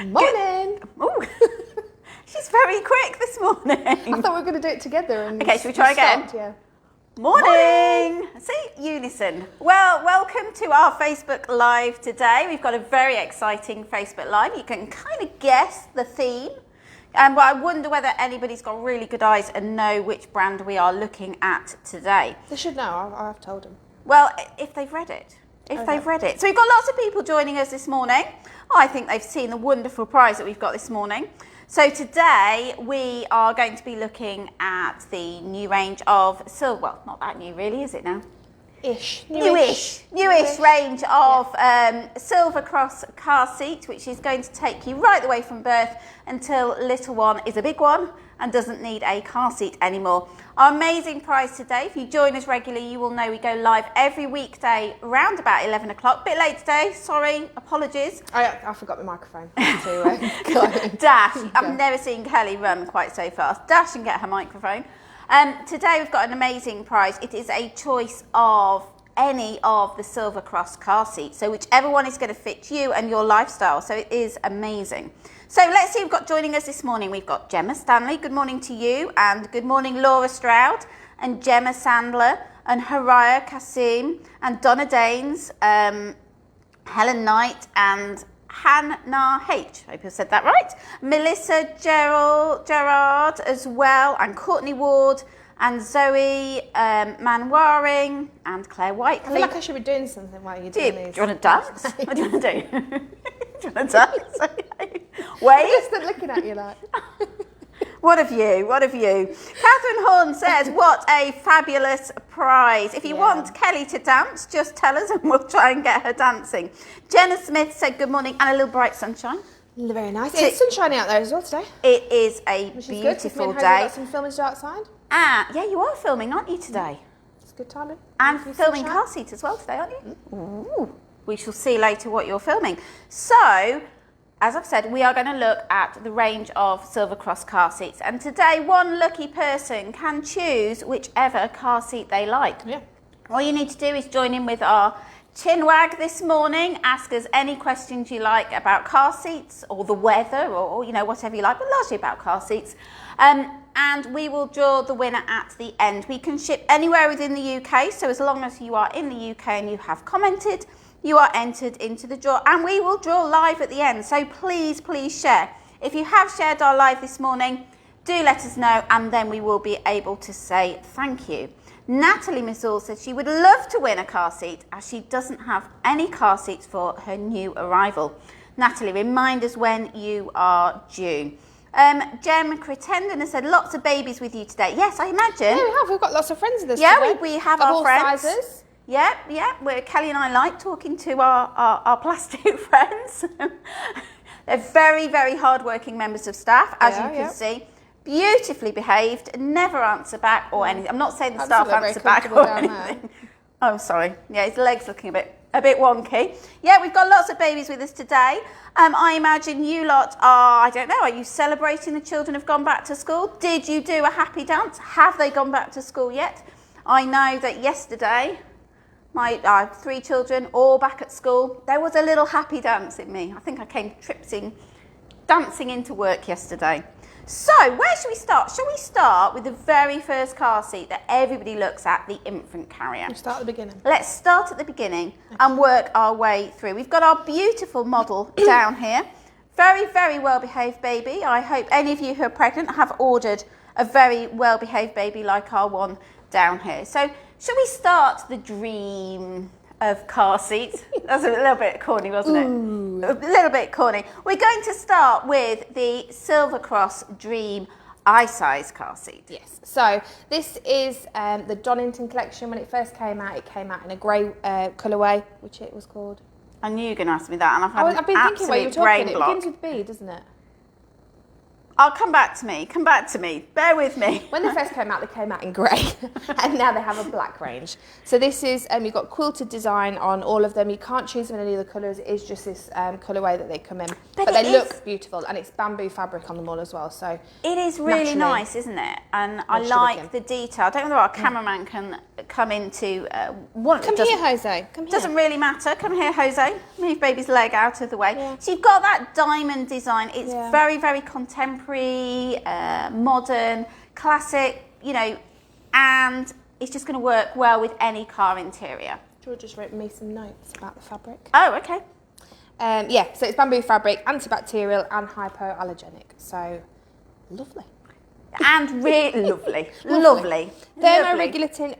Morning. Oh, she's very quick this morning. I thought we were going to do it together. And okay, should we try again? Yeah. Morning. See, unison. Well, welcome to our Facebook Live today. We've got a very exciting Facebook Live. You can kind of guess the theme. But I wonder whether anybody's got really good eyes and know which brand we are looking at today. They should know. I've told them. Well, if they've read it. They've read it. So we've got lots of people joining us this morning. I think they've seen the wonderful prize that we've got this morning. So today we are going to be looking at the new range of silver. Well, not that new really, is it now? Newish range of Silver Cross car seat, which is going to take you right the way from birth until little one is a big one and doesn't need a car seat anymore. Our amazing prize today, if you join us regularly, you will know we go live every weekday around about 11 o'clock. Bit late today, sorry, apologies. I forgot my microphone. Dash, I've never seen Kelly run quite so fast. Dash and get her microphone. Today we've got an amazing prize. It is a choice of any of the Silver Cross car seats. So whichever one is going to fit you and your lifestyle. So it is amazing. So let's see who've got joining us this morning. We've got Gemma Stanley. Good morning to you. And good morning Laura Stroud and Gemma Sandler and Haraya Kasim and Donna Danes, Helen Knight and Hannah H. I hope I said that right. Melissa Gerard as well, and Courtney Ward, and Zoe Manwaring, and Claire Whiteley. I feel like I should be doing something while you're doing these. Do you want to dance? What do you want to do? Do you want to dance? Wait. I'm just looking at you like. What have you? Catherine Horn says, what a fabulous prize. If you want Kelly to dance, just tell us and we'll try and get her dancing. Jenna Smith said, good morning, and a little bright sunshine. Very nice. It's sunshiny out there as well today. It is a beautiful day. Got some filming to do outside. Yeah, you are filming, aren't you, today? It's a good timing. And filming car seat as well today, aren't you? Ooh. We shall see later what you're filming. So, as I've said, we are going to look at the range of Silver Cross car seats. And today, one lucky person can choose whichever car seat they like. Yeah. All you need to do is join in with our chinwag this morning. Ask us any questions you like about car seats or the weather or whatever you like, but largely about car seats. And we will draw the winner at the end. We can ship anywhere within the UK. So as long as you are in the UK and you have commented, you are entered into the draw, and we will draw live at the end. So please share. If you have shared our live this morning, do let us know, and then we will be able to say thank you. Natalie Missoul says she would love to win a car seat as she doesn't have any car seats for her new arrival. Natalie, remind us when you are due. Jem Crittenden has said lots of babies with you today. Yes, I imagine. Yeah, we have. We've got lots of friends with us today. Yeah, we have of our all friends. Sizes. Yeah. Kelly and I like talking to our plastic friends. They're very, very hard-working members of staff, as you can see. Beautifully behaved, never answer back or anything. I'm not saying the staff answer back or anything. Oh, sorry. Yeah, his leg's looking a bit wonky. Yeah, we've got lots of babies with us today. I imagine you lot are, I don't know, are you celebrating the children have gone back to school? Did you do a happy dance? Have they gone back to school yet? I know that yesterday, my 3 children all back at school. There was a little happy dance in me. I think I came dancing into work yesterday. So, where should we start? Shall we start with the very first car seat that everybody looks at, the infant carrier? Let's start at the beginning. Let's start at the beginning and work our way through. We've got our beautiful model down here. Very, very well-behaved baby. I hope any of you who are pregnant have ordered a very well-behaved baby like our one down here. So, shall we start the dream of car seats? That was a little bit corny, wasn't it? Ooh. A little bit corny. We're going to start with the Silver Cross Dream I-size car seat. Yes. So this is the Donington Collection. When it first came out, it came out in a grey colourway, which it was called. I knew you were going to ask me that, and I've been thinking while you were talking. It begins with B, doesn't it? Come back to me. Bear with me. When they first came out, they came out in grey, and now they have a black range. So this is, you've got quilted design on all of them. You can't choose them in any of the colours. It is just this colourway that they come in. But they look beautiful, and it's bamboo fabric on them all as well. So it is really nice, isn't it? And I like the detail. I don't know whether our cameraman can come into one. Come here, Jose. Come here. Doesn't really matter. Come here, Jose. Move baby's leg out of the way. Yeah. So you've got that diamond design. It's very, very contemporary, modern, classic, you know, and it's just going to work well with any car interior. George just wrote me some notes about the fabric. Oh, okay. Yeah, so it's bamboo fabric, antibacterial and hypoallergenic. So lovely. And really lovely. Lovely.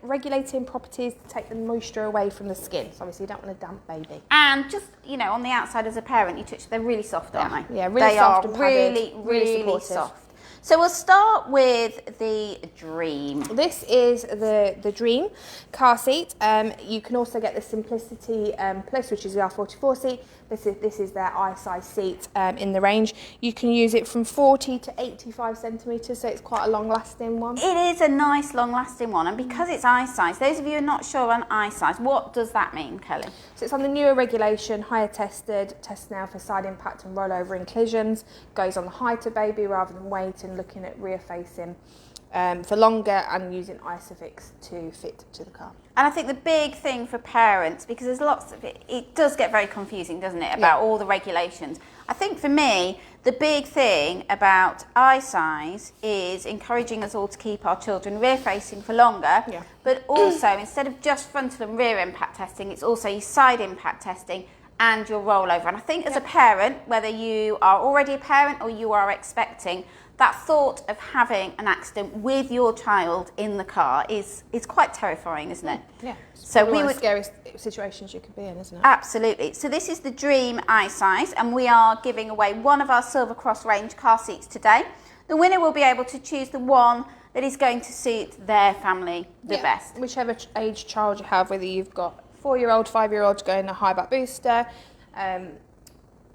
Regulating properties to take the moisture away from the skin. So obviously you don't want a damp baby. And just, you know, on the outside as a parent, you touch, they're really soft, aren't they? Yeah, really soft and padded. Really, really supportive. soft. So we'll start with the Dream. This is the Dream car seat. You can also get the Simplicity Plus, which is the R44 seat. This is their I-size seat in the range. You can use it from 40 to 85 centimetres, so it's quite a long-lasting one. It is a nice, long-lasting one, and because it's I-size, those of you who are not sure on I-size, what does that mean, Kelly? So it's on the newer regulation, higher tested, test now for side impact and rollover in collisions, goes on the height of baby rather than weight, and looking at rear facing for longer and using Isofix to fit to the car. And I think the big thing for parents, because there's lots of it does get very confusing, doesn't it, about all the regulations. I think for me, the big thing about I-size is encouraging us all to keep our children rear facing for longer, but also instead of just frontal and rear impact testing, it's also your side impact testing and your rollover. And I think as a parent, whether you are already a parent or you are expecting, that thought of having an accident with your child in the car is quite terrifying, isn't it? Yeah. So one of the scariest situations you could be in, isn't it? Absolutely. So this is the Dream I-size, and we are giving away one of our Silver Cross range car seats today. The winner will be able to choose the one that is going to suit their family the best. Whichever age child you have, whether you've got 4-year-old, 5-year-old going a high back booster,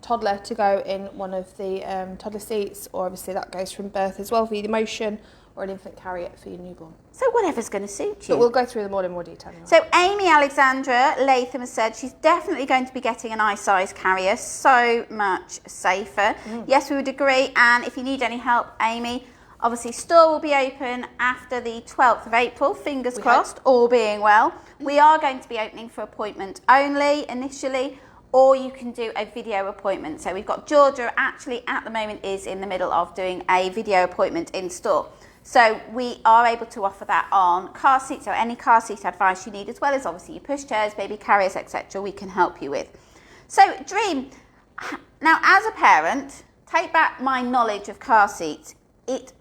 toddler to go in one of the toddler seats, or obviously that goes from birth as well for the motion, or an infant carrier for your newborn. So whatever's going to suit you. But we'll go through them all in more detail. Anyway. So Amy Alexandra Latham has said she's definitely going to be getting an I-size carrier, so much safer. Yes, we would agree. And if you need any help, Amy, obviously store will be open after the 12th of April, fingers crossed, all being well. We are going to be opening for appointment only initially, or you can do a video appointment. So we've got Georgia actually at the moment is in the middle of doing a video appointment in store. So we are able to offer that on car seats, so any car seat advice you need, as well as obviously your pushchairs, baby carriers, etc. we can help you with. So Dream, now as a parent, take back my knowledge of car seats. It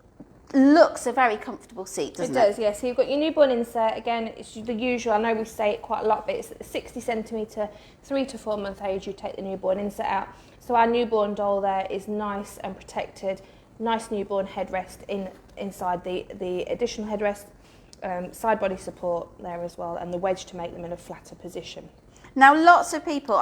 looks a very comfortable seat, doesn't it? It does, yeah. So you've got your newborn insert. Again, it's the usual. I know we say it quite a lot, but it's 60 centimetre, 3 to 4 month age, you take the newborn insert out. So our newborn doll there is nice and protected. Nice newborn headrest inside the additional headrest, side body support there as well, and the wedge to make them in a flatter position. Now, lots of people,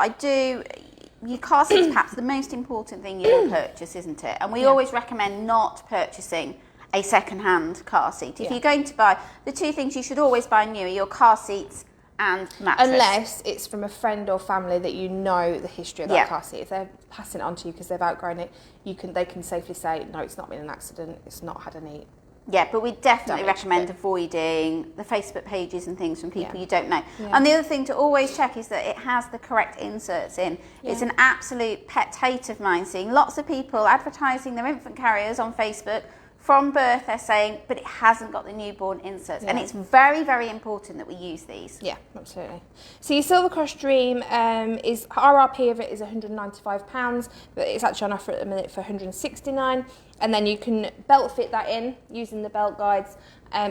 your car seat's perhaps the most important thing you will purchase, isn't it? And we always recommend not purchasing a second-hand car seat. If you're going to buy, the two things you should always buy new are your car seats and mattress. Unless it's from a friend or family that you know the history of that car seat. If they're passing it on to you because they've outgrown it, they can safely say, no, it's not been an accident, it's not had any. Yeah, but we definitely recommend avoiding the Facebook pages and things from people you don't know. And the other thing to always check is that it has the correct inserts in. It's an absolute pet hate of mine seeing lots of people advertising their infant carriers on Facebook. From birth, they're saying, but it hasn't got the newborn inserts. And it's very, very important that we use these. Yeah, absolutely. So your Silver Cross Dream is RRP of it is £195, but it's actually on offer at the minute for £169. And then you can belt fit that in using the belt guides,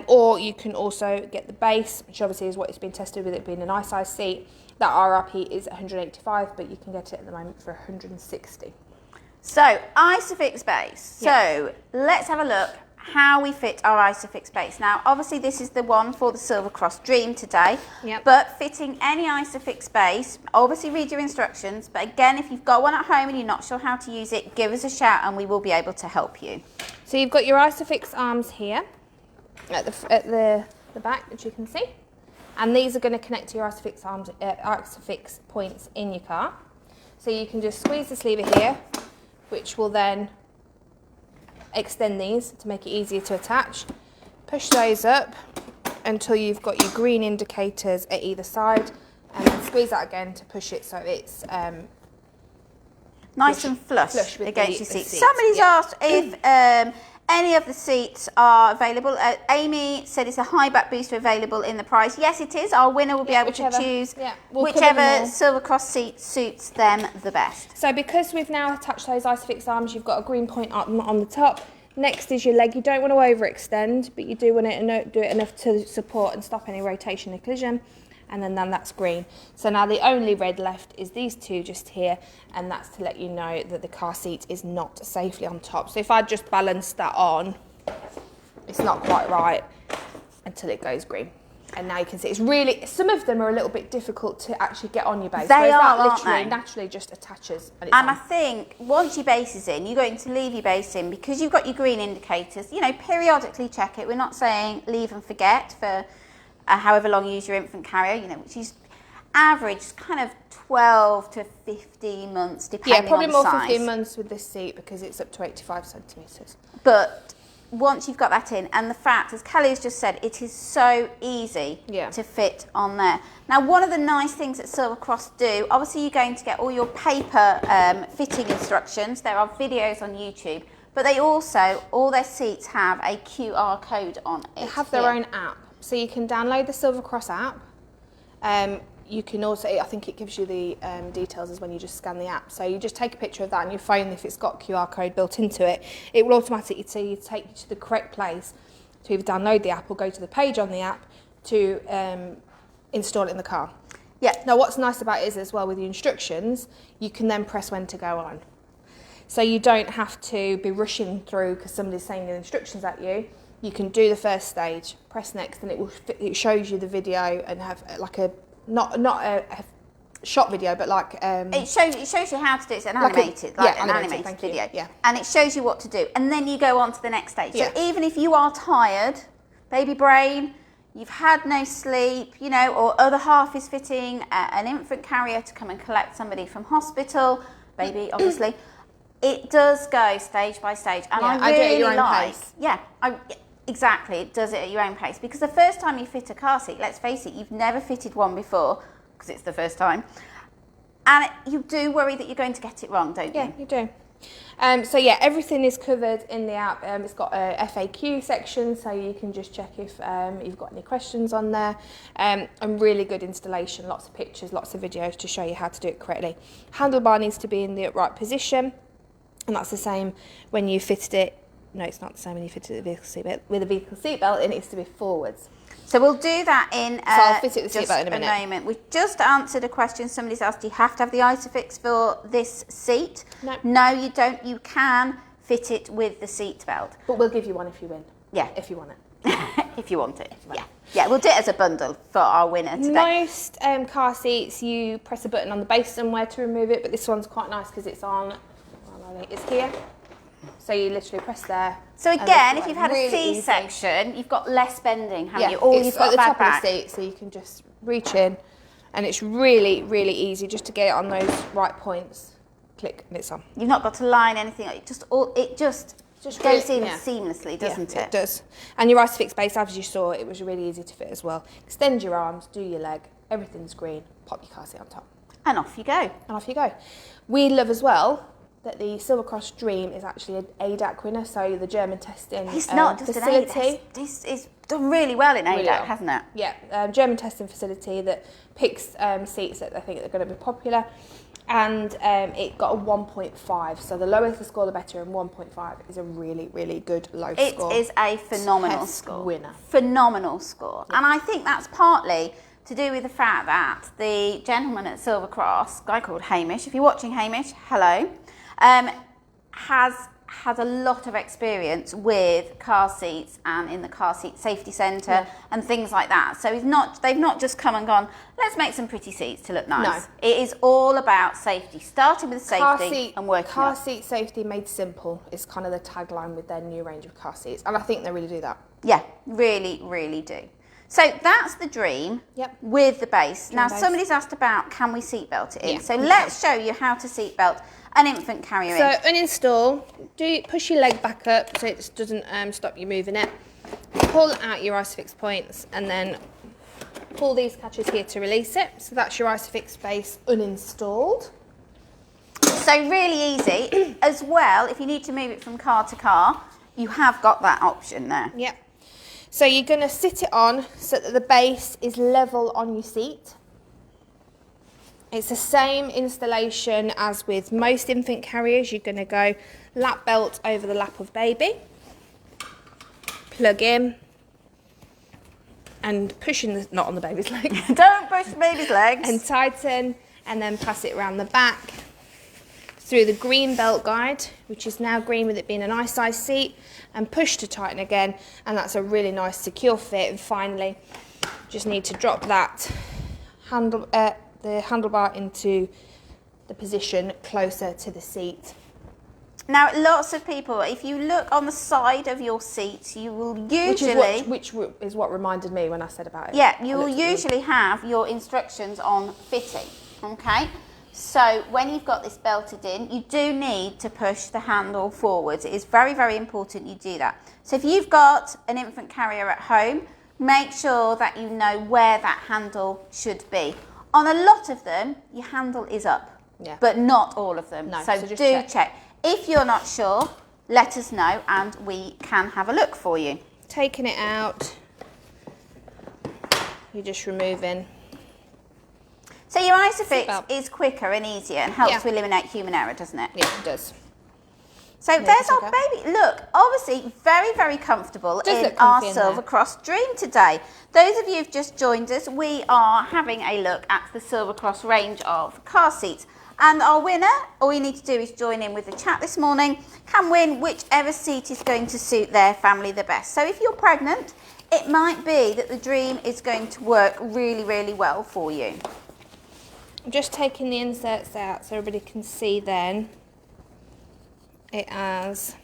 or you can also get the base, which obviously is what it's been tested with it being an I-size seat. That RRP is £185, but you can get it at the moment for £160. So, Isofix base. So, let's have a look how we fit our Isofix base. Now, obviously this is the one for the Silver Cross Dream today, but fitting any Isofix base, obviously read your instructions, but again, if you've got one at home and you're not sure how to use it, give us a shout and we will be able to help you. So you've got your Isofix arms here at the back, which you can see, and these are going to connect to your Isofix arms, Isofix points in your car. So you can just squeeze this lever here, which will then extend these to make it easier to attach. Push those up until you've got your green indicators at either side, and then squeeze that again to push it so it's nice and flush against your seat. seats. Somebody's asked if any of the seats are available. Amy said it's a high back booster available in the price. Yes, it is. Our winner will be able to choose whichever Silver Cross seat suits them the best. So because we've now attached those Isofix arms, you've got a green point on the top. Next is your leg. You don't want to overextend, but you do want to do it enough to support and stop any rotation and collision. And then that's green. So now the only red left is these two just here, and that's to let you know that the car seat is not safely on top. So if I just balance that on, it's not quite right until it goes green. And now you can see it's really, some of them are a little bit difficult to actually get on your base. They are, that aren't literally they? Naturally just attaches. And I think once your base is in, you're going to leave your base in because you've got your green indicators. You know, periodically check it. We're not saying leave and forget for however long you use your infant carrier, you know, which is average kind of 12 to 15 months depending on the size. Yeah, probably more 15 months with this seat because it's up to 85 centimetres. But once you've got that in, and the fact, as Kelly has just said, it is so easy to fit on there. Now, one of the nice things that Silver Cross do, obviously you're going to get all your paper fitting instructions. There are videos on YouTube, but they also, all their seats have a QR code on it. They have their own app. So you can download the Silver Cross app. You can also, I think it gives you the details as when you just scan the app. So you just take a picture of that on your phone. If it's got QR code built into it, it will automatically take you to the correct place to either download the app or go to the page on the app to install it in the car. Yeah. Now what's nice about it is as well with the instructions, you can then press when to go on. So you don't have to be rushing through because somebody's saying the instructions at you. You can do the first stage, press next, and it shows you the video and have like a not a shot video, but like it shows you how to do it. It's an animated video, and it shows you what to do, and then you go on to the next stage. So even if you are tired, baby brain, you've had no sleep, you know, or other half is fitting an infant carrier to come and collect somebody from hospital, baby, obviously. It does go stage by stage, and I really do it at your own like. Pace. Exactly, it does it at your own pace. Because the first time you fit a car seat, let's face it, you've never fitted one before, because it's the first time. And you do worry that you're going to get it wrong, don't you? Yeah, you do. So yeah, everything is covered in the app. It's got a FAQ section, so you can just check if you've got any questions on there. And really good installation, lots of pictures, lots of videos to show you how to do it correctly. Handlebar needs to be in the upright position, and that's the same when you fitted it. No, it's not the same when you fit it with a vehicle seatbelt. With a vehicle seatbelt, it needs to be forwards. So we'll do that in I'll fit it with just seatbelt in a minute. Moment. We just answered a question. Somebody's asked, do you have to have the Isofix for this seat? No. No, you don't. You can fit it with the seatbelt. But we'll give you one if you win. Yeah. If you want it. If you want it. Yeah, we'll do it as a bundle for our winner today. Most car seats, you press a button on the base somewhere to remove it, but this one's quite nice because it's on, it's here. So you literally press there. So again, if you've had a C-section, you've got less bending, haven't you? Or you've got at the top back. of the seat, so you can just reach in, and it's really, really easy just to get it on those right points. Click, and it's on. You've not got to line anything. It just goes in seamlessly, doesn't it? It does. And your Isofix base, as you saw, it was really easy to fit as well. Extend your arms, do your leg, everything's green. Pop your car seat on top, and off you go. And off you go. We love as well that the Silver Cross Dream is actually an ADAC winner, so the German testing facility. It's not just facility. an ADAC, it's done really well in ADAC, hasn't it? Yeah, German testing facility that picks seats that they think are going to be popular, and it got a 1.5, so the lower the score the better, and 1.5 is a really, really good low score. It is a phenomenal score. Winner. Phenomenal score. Yeah. And I think that's partly to do with the fact that the gentleman at Silver Cross, a guy called Hamish, if you're watching Hamish, hello, has had a lot of experience with car seats and in the car seat safety centre and things like that. So they've not just come and gone, let's make some pretty seats to look nice. No. It is all about safety, starting with safety and working Car seat safety made simple is kind of the tagline with their new range of car seats, and I think they really do that. Yeah, really, really do. So that's the Dream with the base. Now somebody's asked about, can we seatbelt it in? So let's show you how to seatbelt an infant carrier in. So uninstall, push your leg back up so it doesn't stop you moving it. pull out your Isofix points and then pull these catches here to release it. So that's your Isofix base uninstalled. So really easy. As well, if you need to move it from car to car, you have got that option there. Yep. So you're going to sit it on so that the base is level on your seat. It's the same installation as with most infant carriers. You're going to go lap belt over the lap of baby, plug in, and pushing not on the baby's leg. Don't push the baby's legs. And tighten, and then pass it around the back through the green belt guide, which is now green with it being an I-size seat, and push to tighten again, and that's a really nice secure fit. And finally, just need to drop that the handlebar into the position closer to the seat. Now, lots of people, if you look on the side of your seat, you will usually... Which is what reminded me when I said about it. Yeah, you will usually have your instructions on fitting, okay? So when you've got this belted in, you do need to push the handle forwards. It is very, very important you do that. So if you've got an infant carrier at home, make sure that you know where that handle should be. On a lot of them, your handle is up, but not all of them. No, so just do check. If you're not sure, let us know and we can have a look for you. Taking it out, you're just removing. So your Isofix is quicker and easier and helps to eliminate human error, doesn't it? Yeah, it does. So there's our baby. Look, obviously very, very comfortable in our Silver Cross Dream today. Those of you who've just joined us, we are having a look at the Silver Cross range of car seats. And our winner, all you need to do is join in with the chat this morning, can win whichever seat is going to suit their family the best. So if you're pregnant, it might be that the Dream is going to work really, really well for you. I'm just taking the inserts out so everybody can see then. It has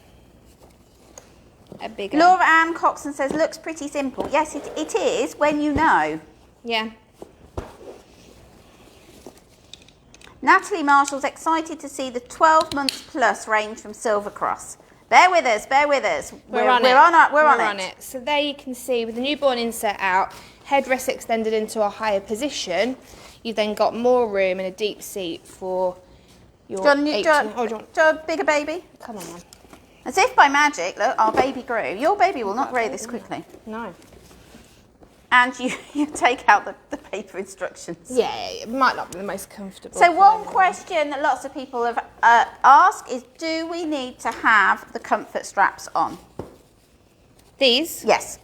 a bigger... Laura Ann Coxon says, looks pretty simple. Yes, it is when you know. Yeah. Natalie Marshall's excited to see the 12 months plus range from Silver Cross. Bear with us, bear with us. We're on it. So there you can see with the newborn insert out, headrest extended into a higher position, you've then got more room in a deep seat for your do you want a bigger baby? Come on, man. As if by magic, look, our baby grew. Your baby will not grow this quickly. No. And you take out the paper instructions. Yeah, it might not be the most comfortable. So one question that lots of people have asked is, do we need to have the comfort straps on? These? Yes.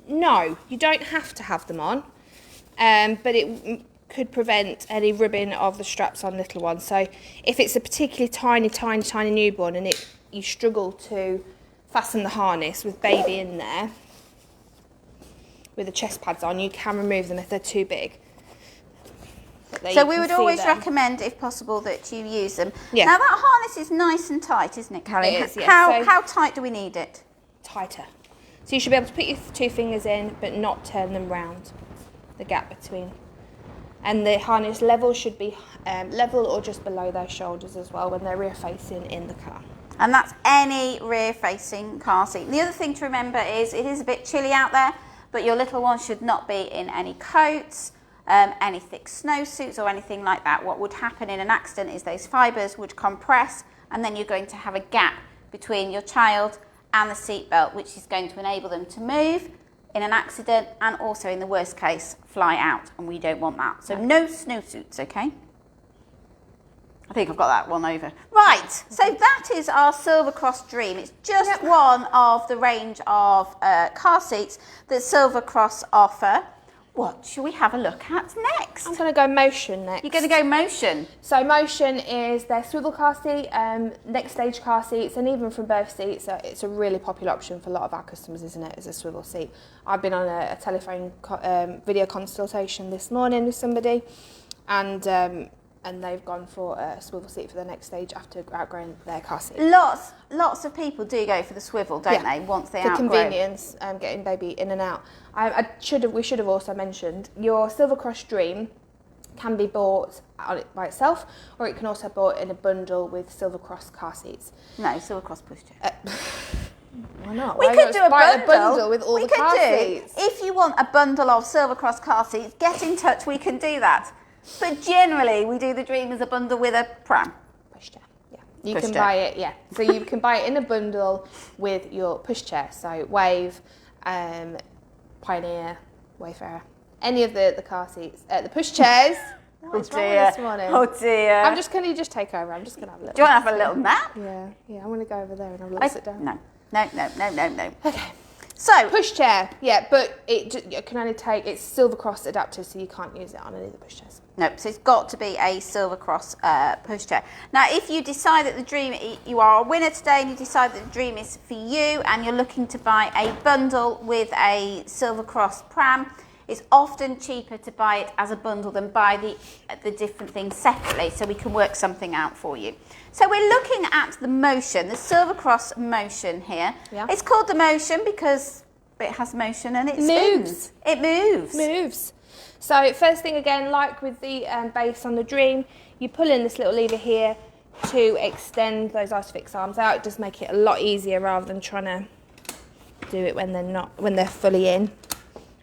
No, you don't have to have them on, but it could prevent any rubbing of the straps on little ones. So if it's a particularly tiny newborn and you struggle to fasten the harness with baby in there, with the chest pads on, you can remove them if they're too big. So we would always recommend, if possible, that you use them. Yeah. Now that harness is nice and tight, isn't it, Callie? It is, yeah. How tight do we need it? Tighter. So you should be able to put your 2 fingers in, but not turn them round, the gap between. And the harness level should be level or just below their shoulders as well when they're rear facing in the car. And that's any rear facing car seat. The other thing to remember is it is a bit chilly out there, but your little one should not be in any coats, any thick snowsuits or anything like that. What would happen in an accident is those fibres would compress and then you're going to have a gap between your child and the seatbelt, which is going to enable them to move in an accident and also in the worst case fly out, and we don't want that. So no snowsuits, okay? I think I've got that one over. Right, so that is our Silver Cross Dream. It's just one of the range of car seats that Silver Cross offer. What shall we have a look at next? I'm going to go Motion next. You're going to go Motion? So Motion is their swivel car seat, next stage car seats, and even from birth seats. It's a really popular option for a lot of our customers, isn't it, as a swivel seat. I've been on a telephone video consultation this morning with somebody, and they've gone for a swivel seat for the next stage after outgrowing their car seat. Lots of people do go for the swivel, don't they? Once they outgrow. For convenience, getting baby in and out. We should have also mentioned your Silver Cross Dream can be bought on it by itself, or it can also be bought in a bundle with Silver Cross car seats. No, Silver Cross Pushchair. Why not? We could do a bundle with all the car seats. If you want a bundle of Silver Cross car seats, get in touch, we can do that. But generally, we do the Dream as a bundle with a pram. Pushchair, yeah. You can buy it, yeah. So you can buy it in a bundle with your pushchair. So Wave, Pioneer, Wayfarer, any of the car seats, the pushchairs. What's wrong with this morning? Oh dear. Can you just take over? I'm just going to have a little. Do you want to have a little nap? Yeah. I want to go over there and have a little sit down. No. Okay. So pushchair, yeah, but it can only take, it's Silver Cross adaptive, so you can't use it on any of the pushchairs. No, so it's got to be a Silver Cross pushchair. Now, if you decide that the Dream, you are a winner today, and you decide that the Dream is for you, and you're looking to buy a bundle with a Silver Cross pram, it's often cheaper to buy it as a bundle than buy the different things separately, so we can work something out for you. So we're looking at the Motion, the Silver Cross Motion here. Yeah. It's called the Motion because it has motion and it spins. It moves. So first thing again, like with the base on the Dream, you pull in this little lever here to extend those Isofix arms out. It does make it a lot easier rather than trying to do it when they're fully in.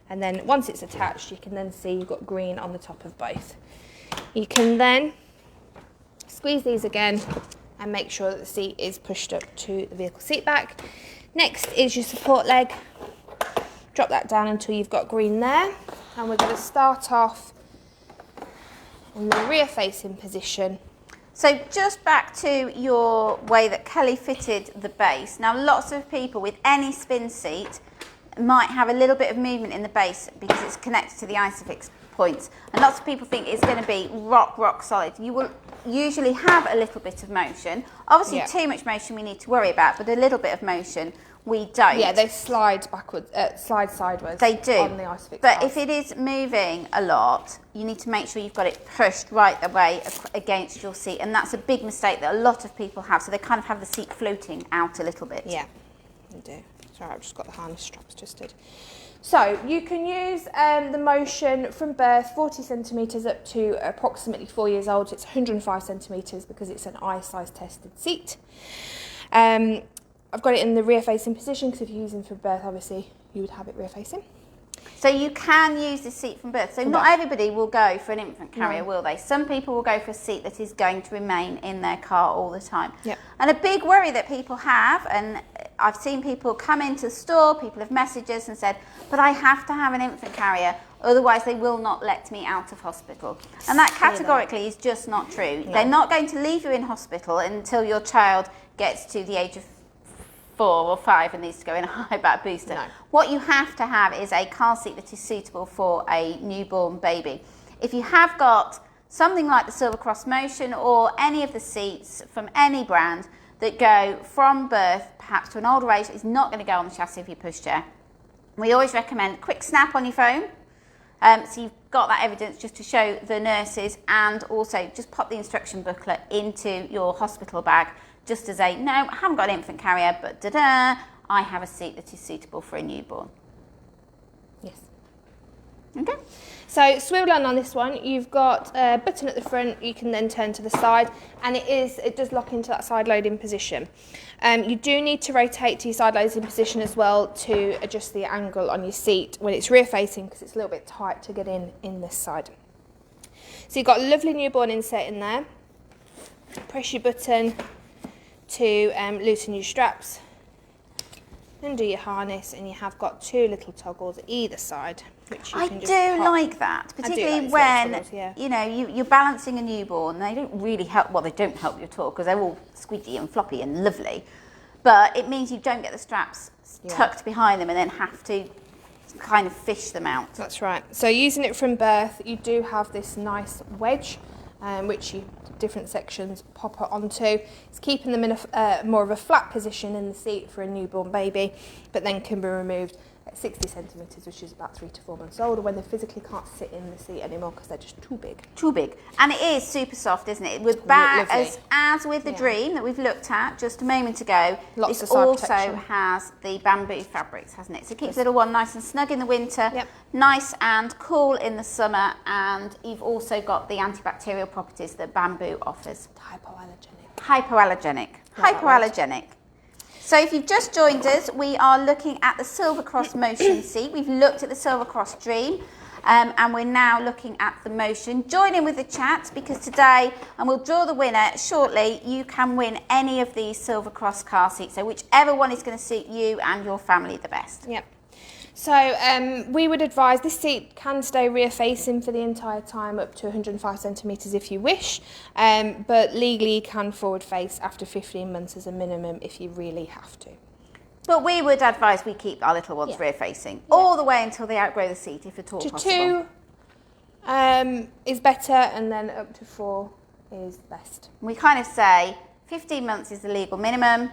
And then once it's attached, you can then see you've got green on the top of both. You can then squeeze these again and make sure that the seat is pushed up to the vehicle seat back. Next is your support leg. Drop that down until you've got green there. And we're going to start off in the rear facing position. So just back to your way that Kelly fitted the base. Now lots of people with any spin seat might have a little bit of movement in the base because it's connected to the Isofix points, and lots of people think it's going to be rock solid. You will usually have a little bit of motion. Obviously too much motion we need to worry about, but a little bit of motion we don't. Yeah, they slide backwards, slide sideways. They do. On the Isofix but bars. if it is moving a lot, you need to make sure you've got it pushed right away against your seat, and that's a big mistake that a lot of people have. So they kind of have the seat floating out a little bit. Yeah, they do. Sorry, I've just got the harness straps twisted. So you can use the Motion from birth, 40 centimetres up to approximately 4 years old. It's 105 centimetres because it's an I-size tested seat. I've got it in the rear facing position because if you're using from birth, obviously you would have it rear facing. So you can use the seat from birth. So not everybody will go for an infant carrier, will they? Some people will go for a seat that is going to remain in their car all the time. Yep. And a big worry that people have, and I've seen people come into the store, people have messaged us and said, but I have to have an infant carrier, otherwise they will not let me out of hospital. And that categorically is just not true. No. They're not going to leave you in hospital until your child gets to the age of 4 or 5 and needs to go in a high back booster. No. What you have to have is a car seat that is suitable for a newborn baby. If you have got something like the Silver Cross Motion or any of the seats from any brand that go from birth perhaps to an older age, it's not going to go on the chassis of your pushchair. We always recommend a quick snap on your phone, so you've got that evidence just to show the nurses, and also just pop the instruction booklet into your hospital bag just as a, no, I haven't got an infant carrier, but I have a seat that is suitable for a newborn. Yes. Okay. So swiveling on this one, you've got a button at the front, you can then turn to the side, and it does lock into that side loading position. You do need to rotate to your side loading position as well to adjust the angle on your seat when it's rear facing, because it's a little bit tight to get in this side. So you've got a lovely newborn insert in there. Press your button to loosen your straps, undo your harness, and you have got 2 little toggles either side, which you can just pop. Like that, particularly when toggles, you know you're balancing a newborn. They don't really help. Well, they don't help you at all because they're all squidgy and floppy and lovely, but it means you don't get the straps tucked behind them and then have to kind of fish them out. That's right. So using it from birth, you do have this nice wedge, which you different sections pop it onto. It's keeping them in a more of a flat position in the seat for a newborn baby, but then can be removed at 60 centimetres, which is about 3 to 4 months old, or when they physically can't sit in the seat anymore because they're just too big. Too big. And it is super soft, isn't it? With back, as with the Dream that we've looked at just a moment ago, Lots of this side also protection. Has the bamboo fabrics, hasn't it? So it keeps little one nice and snug in the winter, nice and cool in the summer, and you've also got the antibacterial properties that bamboo offers. Hypoallergenic. Hypoallergenic. So if you've just joined us, we are looking at the Silver Cross Motion seat. We've looked at the Silver Cross Dream. And we're now looking at the Motion. Join in with the chat because today, and we'll draw the winner shortly, you can win any of these Silver Cross car seats. So whichever one is going to suit you and your family the best. Yep. So we would advise this seat can stay rear facing for the entire time up to 105 centimetres if you wish, but legally you can forward face after 15 months as a minimum if you really have to. But we would advise we keep our little ones rear facing all the way until they outgrow the seat, if at all possible. 2 is better, and then up to 4 is best. We kind of say 15 months is the legal minimum,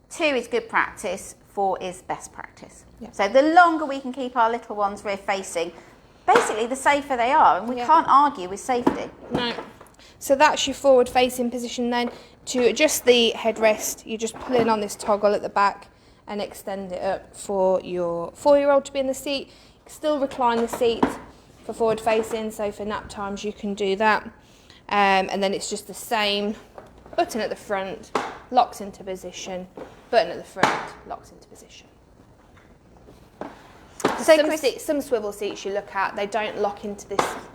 2 is good practice, 4 is best practice. Yep. So the longer we can keep our little ones rear facing, basically the safer they are, and we can't argue with safety. No. So that's your forward facing position then. To adjust the headrest, you just pull in on this toggle at the back and extend it up for your 4-year-old to be in the seat. You can still recline the seat for forward facing, so for nap times you can do that. And then it's just the same button at the front, locks into position, button at the front, locks into position. So some swivel seats you look at, they don't lock into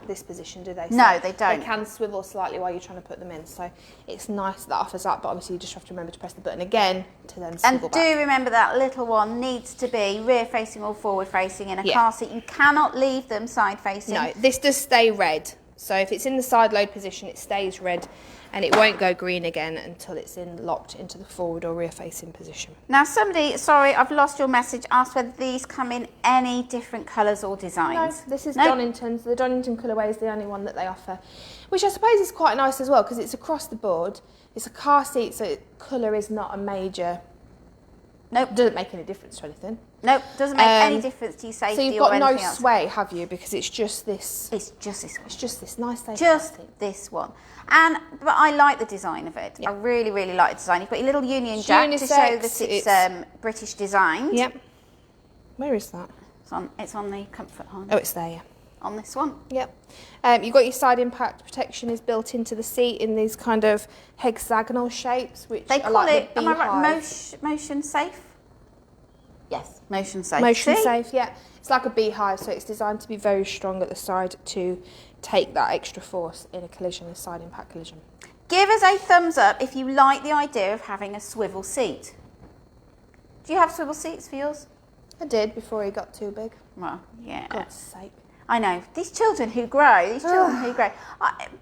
this position, do they? So no, they don't. They can swivel slightly while you're trying to put them in. So it's nice that offers that, but obviously you just have to remember to press the button again to then swivel back. And do remember that little one needs to be rear facing or forward facing in a car seat. You cannot leave them side facing. No, this does stay red. So if it's in the side load position, it stays red and it won't go green again until it's locked into the forward or rear facing position. Now somebody, sorry, I've lost your message, asked whether these come in any different colours or designs. No, this is Donington's. The Donington colourway is the only one that they offer, which I suppose is quite nice as well because it's across the board. It's a car seat, so colour is not a major... Nope. Doesn't make any difference to anything. Nope, doesn't make any difference to your safety or anything else. So you've got no sway, have you? Because it's just this... It's just this one. It's just this nice safe Just this one. But I like the design of it. I really, really like the design. You've got your little Union Jack to show that it's British designed. Yep. Where is that? It's on the comfort harness. Oh, it's there, yeah. On this one. Yep. You've got your side impact protection is built into the seat in these kind of hexagonal shapes, which they are call like it, am I right, motion safe? Yes, motion safe. Motion safe, yeah. It's like a beehive, so it's designed to be very strong at the side to take that extra force in a collision, a side impact collision. Give us a thumbs up if you like the idea of having a swivel seat. Do you have swivel seats for yours? I did before he got too big. Well, yeah. God's sake. I know. These children who grow,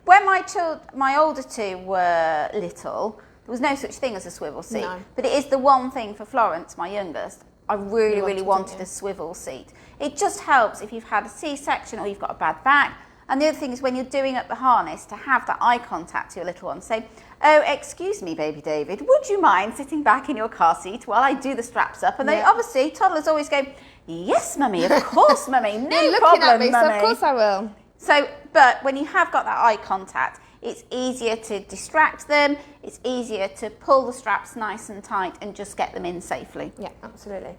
when my older 2 were little, there was no such thing as a swivel seat. No. But it is the one thing for Florence, my youngest. I really wanted a swivel seat. It just helps if you've had a C-section or you've got a bad back. And the other thing is when you're doing up the harness, to have that eye contact to your little one. Say, oh, excuse me, baby David, would you mind sitting back in your car seat while I do the straps up? And they obviously, toddlers always go, yes, mummy, of course, mummy, no You're problem, looking at me, mummy. so of course I will. So, but when you have got that eye contact, it's easier to distract them, it's easier to pull the straps nice and tight and just get them in safely. Yeah, absolutely.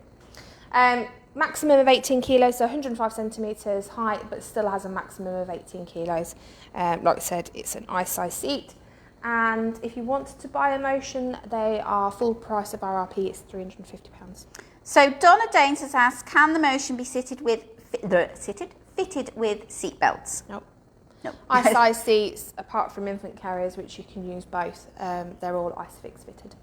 Maximum of 18 kilos, so 105 centimetres height, but still has a maximum of 18 kilos. Like I said, it's an I-size seat. And if you want to buy a Motion, they are full price of RRP, it's £350. So Donna Danes has asked, can the Motion be fitted with seat belts? Nope. I-size seats, apart from infant carriers, which you can use both, they're all Isofix fitted.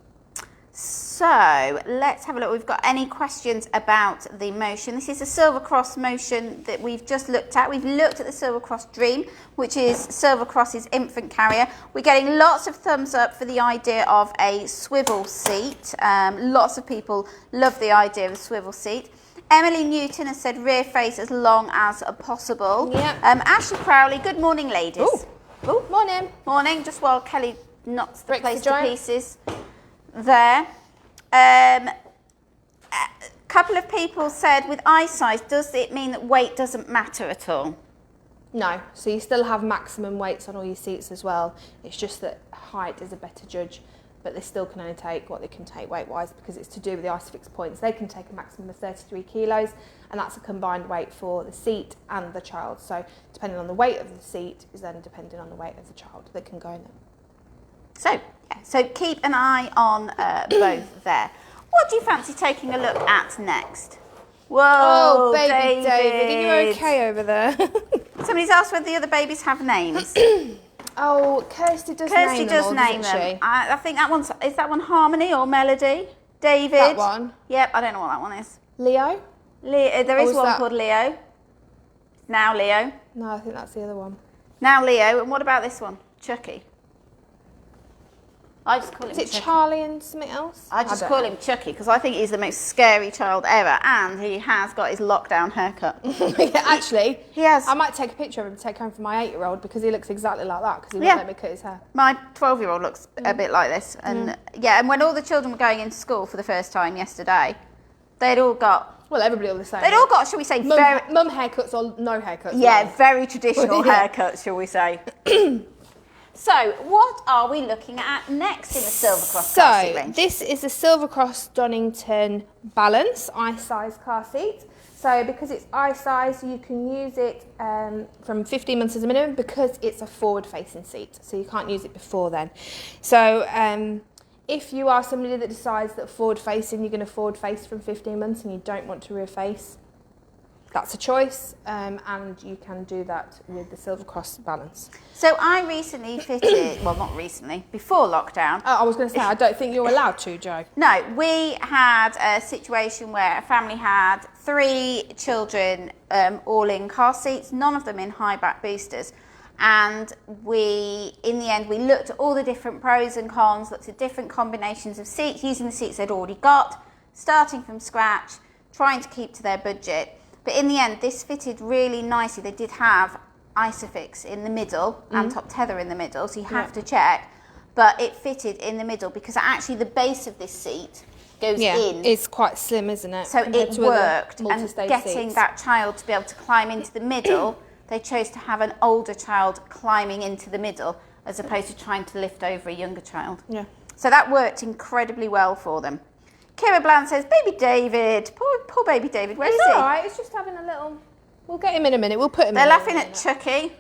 So let's have a look. We've got any questions about the Motion? This is a Silver Cross Motion that we've just looked at. We've looked at the Silver Cross Dream, which is Silver Cross's infant carrier. We're getting lots of thumbs up for the idea of a swivel seat. Lots of people love the idea of a swivel seat. Emily Newton has said rear face as long as possible. Yep. Ashley Crowley, good morning, ladies. Ooh, morning. Morning, just while Kelly knocks the place to pieces. There. A couple of people said with eye size, does it mean that weight doesn't matter at all? No, so you still have maximum weights on all your seats as well. It's just that height is a better judge, but they still can only take what they can take weight-wise because it's to do with the Isofix points. They can take a maximum of 33 kilos, and that's a combined weight for the seat and the child. So depending on the weight of the seat is then depending on the weight of the child that can go in there. So keep an eye on both there. What do you fancy taking a look at next? Whoa, Oh, baby David, are you okay over there? Somebody's asked whether the other babies have names. Oh, Kirsty does Kirsty name them, does all, name doesn't them. she? I think is that one Harmony or Melody? David. That one? Yep, I don't know what that one is. Leo? There is was one that- called Leo. Now Leo. No, I think that's the other one. Now Leo. And what about this one? Chucky. I just call him Is it Chucky. Charlie and something else? I just don't call know. him Chucky because I think he's the most scary child ever, and he has got his lockdown haircut. Yeah, actually, He has. I might take a picture of him to take home for my 8-year-old because he looks exactly like that because he Yeah. won't let me cut his hair. My 12-year-old looks a bit like this, and and when all the children were going into school for the first time yesterday, they'd all got, Well, everybody all the same. shall we say, Mum haircuts or no haircuts? yeah, really. very traditional Yeah. haircuts, shall we say. So, what are we looking at next in the Silver Cross car seat So, range? this is the Silver Cross Donington Balance i-size car seat. So, because it's i-size, you can use it from 15 months as a minimum because it's a forward-facing seat. So, you can't use it before then. So, if you are somebody that decides that forward-facing, you're going to forward-face from 15 months and you don't want to rear-face, that's a choice, and you can do that with the Silver Cross Balance. So, I recently fitted, well, not recently, before lockdown. Oh, I was going to say, I don't think you're allowed to, Jo. No, we had a situation where a family had 3 children all in car seats, none of them in high back boosters. And in the end, we looked at all the different pros and cons, looked at different combinations of seats, using the seats they'd already got, starting from scratch, trying to keep to their budget. But in the end, this fitted really nicely. They did have Isofix in the middle and top tether in the middle, so you have to check. But it fitted in the middle because actually the base of this seat goes in. It's quite slim, isn't it? So compared it to other worked, and multi-stage getting seats. that child to be able to climb into the middle, they chose to have an older child climbing into the middle as opposed to trying to lift over a younger child. Yeah. So that worked incredibly well for them. Kira Bland says, baby David, poor baby David, where's It's he? all right. It's just having a little. We'll get him in a minute. We'll put him. They're in laughing a at minute. Chucky.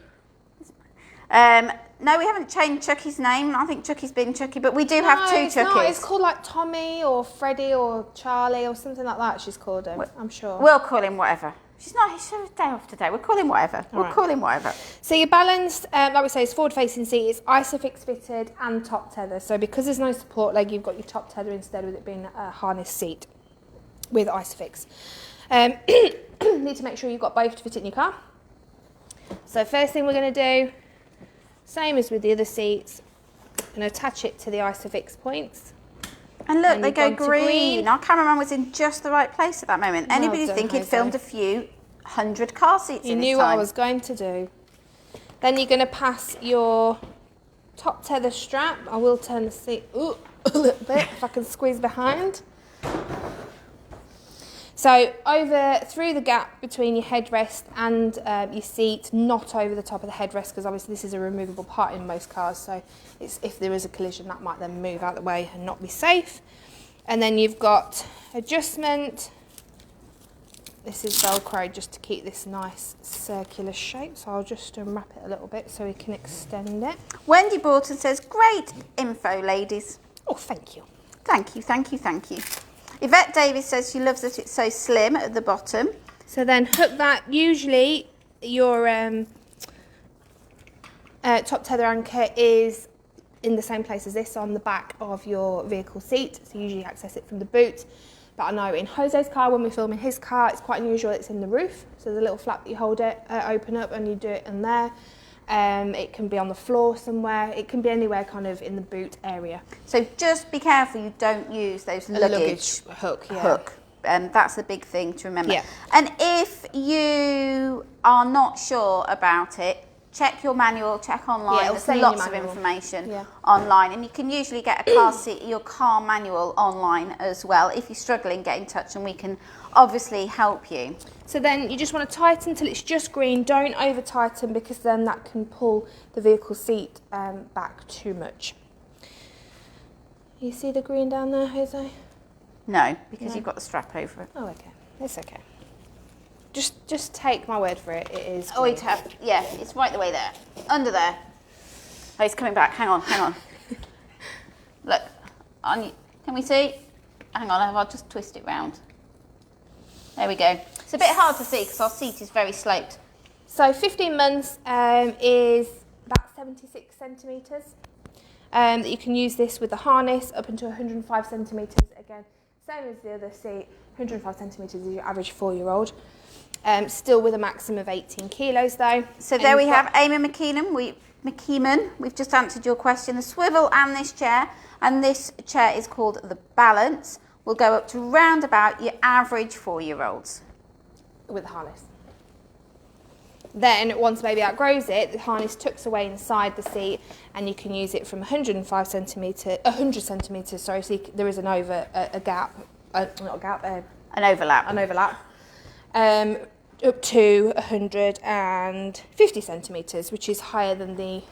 No, we haven't changed Chucky's name. I think Chucky's been Chucky, but we do have 2 it's Chuckies. not. It's called like Tommy or Freddie or Charlie or something like that. She's called him. I'm sure. We'll call him whatever. She's a day off today. We'll call him whatever. We'll right. call him whatever. So you're balanced, like we say, it's forward-facing seat. It's Isofix fitted and top tether. So because there's no support leg, you've got your top tether instead with it being a harness seat with Isofix. Need to make sure you've got both to fit in your car. So first thing we're going to do, same as with the other seats, I'm going to attach it to the Isofix points. And look, And they you've go gone to green. green. Our cameraman was in just the right place at that moment. Well Anybody done, think he'd Jose. filmed a few 100 car seats You in knew his what time? I was going to do. Then you're going to pass your top tether strap. I will turn the seat a little bit if I can squeeze behind. So over through the gap between your headrest and your seat, not over the top of the headrest, because obviously this is a removable part in most cars. So if there is a collision, that might then move out of the way and not be safe. And then you've got adjustment. This is Velcro just to keep this nice circular shape. So I'll just unwrap it a little bit so we can extend it. Wendy Borton says, great info, ladies. Oh, thank you. Thank you, thank you, thank you. Yvette Davis says she loves that it's so slim at the bottom. So then hook that. Usually your top tether anchor is in the same place as this on the back of your vehicle seat. So you usually access it from the boot. But I know in Jose's car, when we film in his car, it's quite unusual. It's in the roof. So the little flap that you hold it, open up and you do it in there. It can be on the floor somewhere. It can be anywhere kind of in the boot area. So just be careful you don't use those luggage hook. Yeah. hook. That's the big thing to remember. Yeah. And if you are not sure about it, check your manual, check online. Yeah, it'll There's say in your lots of manual. information online, and you can usually get a car seat, your car manual online as well. If you're struggling, get in touch and we can obviously help you. So then you just want to tighten till it's just green. Don't over tighten because then that can pull the vehicle seat back too much. You see the green down there, Jose? No, because No. you've got the strap over it. Oh, okay. It's okay. Just take my word for it. It is. Oh, green. yeah, it's right the way there. Under there. Oh, he's coming back. Hang on. Look, can we see? hang on, I'll just twist it round. There we go. It's a bit hard to see because our seat is very sloped. So 15 months is about 76 centimetres. You can use this with the harness up until 105 centimetres. Again, same as the other seat, 105 centimetres is your average 4-year-old. Still with a maximum of 18 kilos though. So there we have Amy McKeeman. We've just answered your question. The swivel and this chair, and this chair is called the Balance, will go up to round about your average 4-year-olds. With the harness. Then once baby outgrows it, the harness tucks away inside the seat and you can use it from 100 centimetres, sorry, so there is an overlap, up to 150 centimetres, which is higher than the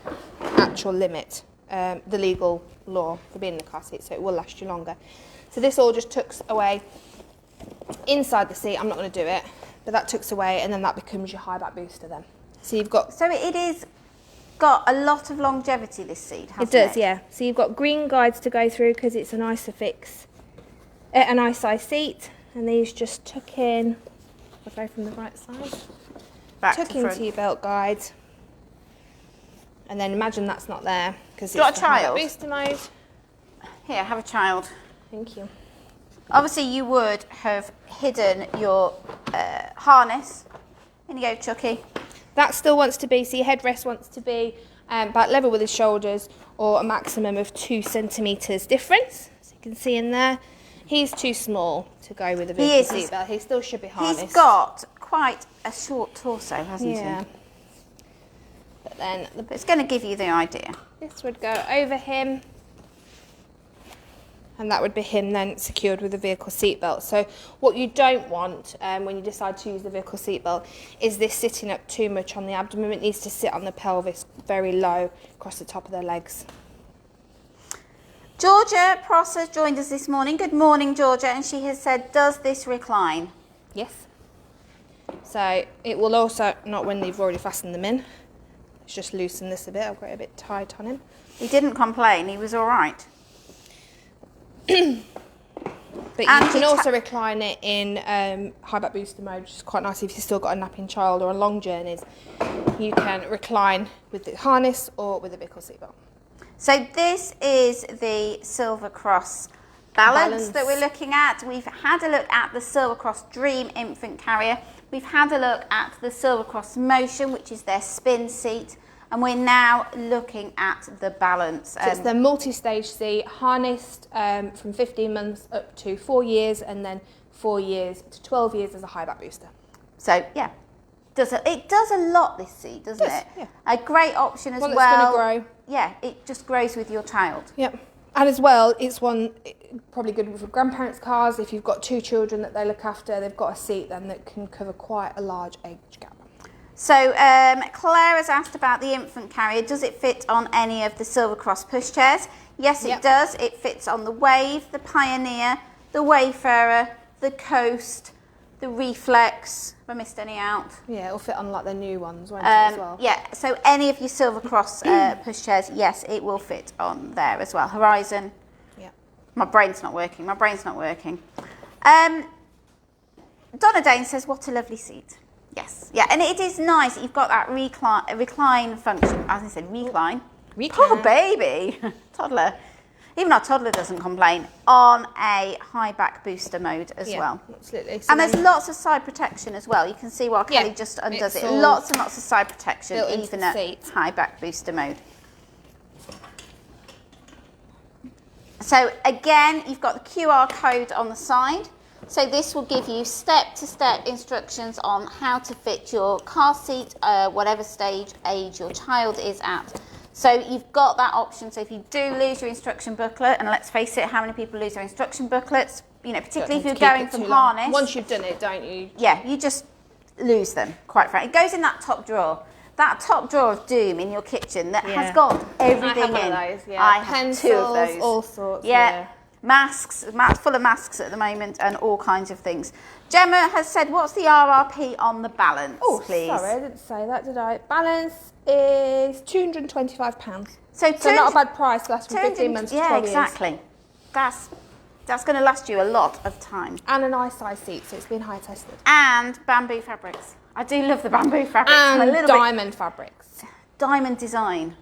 actual limit, the legal law for being in the car seat, so it will last you longer. So this all just tucks away inside the seat. I'm not going to do it, but that tucks away and then that becomes your high back booster then. So you've got... So it is got a lot of longevity, this seat, hasn't it? It does, yeah. So you've got green guides to go through because it's an Isofix, an ISI seat, and these just tuck in. I'll go from the right side. Tuck into your belt guides. And then imagine that's not there because it's the high back booster mode. Here, have a child. Thank you. Obviously, you would have hidden your harness. In you go, Chucky. That still wants to be, so your headrest wants to be about level with his shoulders or a maximum of 2 centimetres difference. As you can see in there, he's too small to go with a vehicle seatbelt. He still should be harnessed. He's got quite a short torso, hasn't he? But then it's going to give you the idea. This would go over him. And that would be him then secured with a vehicle seatbelt. So what you don't want when you decide to use the vehicle seatbelt is this sitting up too much on the abdomen. It needs to sit on the pelvis very low across the top of their legs. Georgia Pross has joined us this morning. Good morning, Georgia. And she has said, does this recline? Yes. So it will also, not when you've already fastened them in. Let's just loosen this a bit. I've got it a bit tight on him. He didn't complain. He was all right. But you can also recline it in high back booster mode, which is quite nice if you've still got a napping child or on long journeys. You can recline with the harness or with a vehicle seatbelt. So this is the Silver Cross balance that we're looking at. We've had a look at the Silver Cross Dream infant carrier. We've had a look at the Silver Cross Motion, which is their spin seat. And we're now looking at the Balance. So it's the multi-stage seat, harnessed from 15 months up to 4 years, and then 4 years to 12 years as a high back booster. So, yeah, it does a lot, this seat, doesn't it? Yeah. A great option as well. It's going to grow. Yeah, it just grows with your child. Yep. And as well, it's one probably good for grandparents' cars. If you've got 2 children that they look after, they've got a seat then that can cover quite a large age gap. So Claire has asked about the infant carrier. Does it fit on any of the Silver Cross pushchairs? Yes, it does. It fits on the Wave, the Pioneer, the Wayfarer, the Coast, the Reflex. Have I missed any out? Yeah, it'll fit on like the new ones, won't it, as well? Yeah, so any of your Silver Cross pushchairs, yes, it will fit on there as well. Horizon. Yeah. My brain's not working. Donna Dane says, what a lovely seat. Yes, yeah, and it is nice that you've got that recline function. As I said, recline. Poor baby, toddler. Even our toddler doesn't complain. On a high back booster mode as well. Absolutely. So and there's lots of side protection as well. You can see while Kelly just undoes it. Lots and lots of side protection, even at high back booster mode. So again, you've got the QR code on the side. So this will give you step-to-step instructions on how to fit your car seat, whatever age your child is at. So you've got that option. So if you do lose your instruction booklet, and let's face it, how many people lose their instruction booklets? You know, particularly if you're going from harness. Once you've done it, don't you? Yeah, you just lose them, quite frankly. It goes in that top drawer. That top drawer of doom in your kitchen that has got everything in. I have one of those, I have 2 of those. All sorts. Yeah. Masks, full of masks at the moment, and all kinds of things. Gemma has said, what's the RRP on the Balance, please? Sorry, I didn't say that, did I? Balance is £225. So not a bad price, that's from 15 months to 12 years. Yeah, exactly. That's That's going to last you a lot of time. And an eye-size seat, so it's been high tested. And bamboo fabrics. I do love the bamboo fabrics. And diamond fabrics. Diamond design.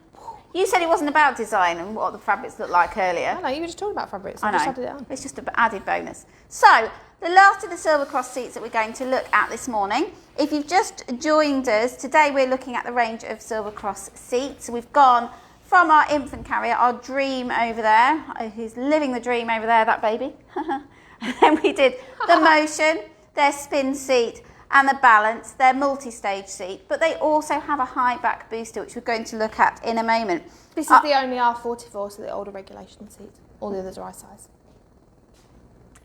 You said it wasn't about design and what the fabrics look like earlier. I know, you were just talking about fabrics. I know. Just added it on. It's just an added bonus. So, the last of the Silver Cross seats that we're going to look at this morning. If you've just joined us, today we're looking at the range of Silver Cross seats. We've gone from our infant carrier, our dream over there, who's living the dream over there, that baby. And then we did the motion, their spin seat, and the balance, their multi-stage seat. But they also have a high back booster, which we're going to look at in a moment. This is the only R44, so the older regulation seat. All the others are eye-size.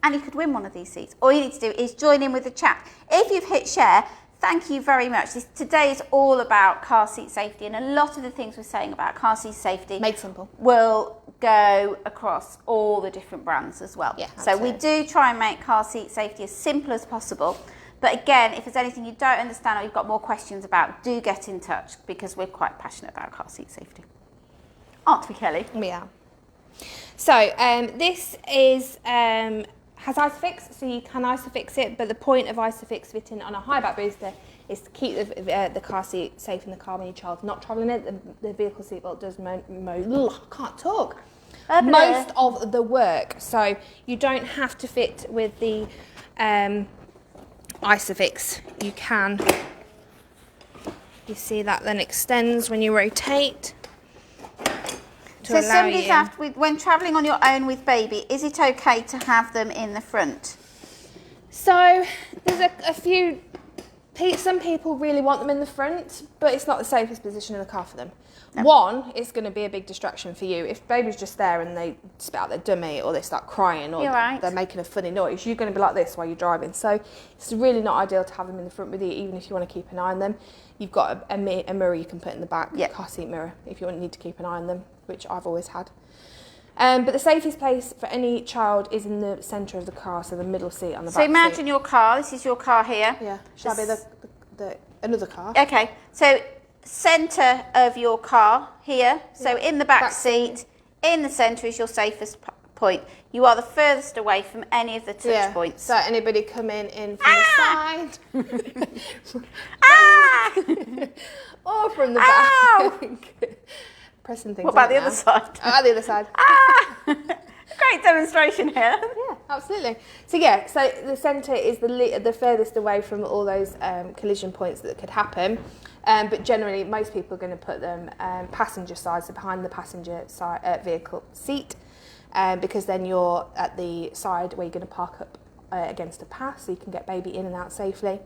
And you could win one of these seats. All you need to do is join in with the chat. If you've hit share, thank you very much. Today is all about car seat safety, and a lot of the things we're saying about car seat safety Made simple. will go across all the different brands as well. Yeah, so we do try and make car seat safety as simple as possible. But again, if there's anything you don't understand or you've got more questions about, do get in touch, because we're quite passionate about car seat safety. Aren't we, Kelly? We are. So this is has Isofix, so you can Isofix it, but the point of Isofix fitting on a high back booster is to keep the car seat safe in the car when your child's not travelling it. The vehicle seatbelt does can't talk. Most of the work, so you don't have to fit with the Isofix. You can. You see that then extends when you rotate. So somebody's asked, when travelling on your own with baby, is it okay to have them in the front? So there's a few, some people really want them in the front, but it's not the safest position in the car for them. No. One, it's going to be a big distraction for you. If baby's just there and they spit out their dummy or they start crying or they're making a funny noise, you're going to be like this while you're driving. So it's really not ideal to have them in the front with you, even if you want to keep an eye on them. You've got a mirror you can put in the back, car seat mirror, if you need to keep an eye on them, which I've always had. But the safest place for any child is in the centre of the car, so the middle seat on the back seat. So imagine your car, this is your car here. Yeah, shall be the another car. Okay, so centre of your car here, so in the back seat, in the centre is your safest point. You are the furthest away from any of the touch points. So anybody coming in from the side or from the back. Pressing things. What about the other side? The other side. Great demonstration here. Yeah, absolutely. So the centre is the furthest away from all those collision points that could happen. But generally, most people are going to put them passenger side, so behind the passenger side vehicle seat, because then you're at the side where you're going to park up against a path, so you can get baby in and out safely.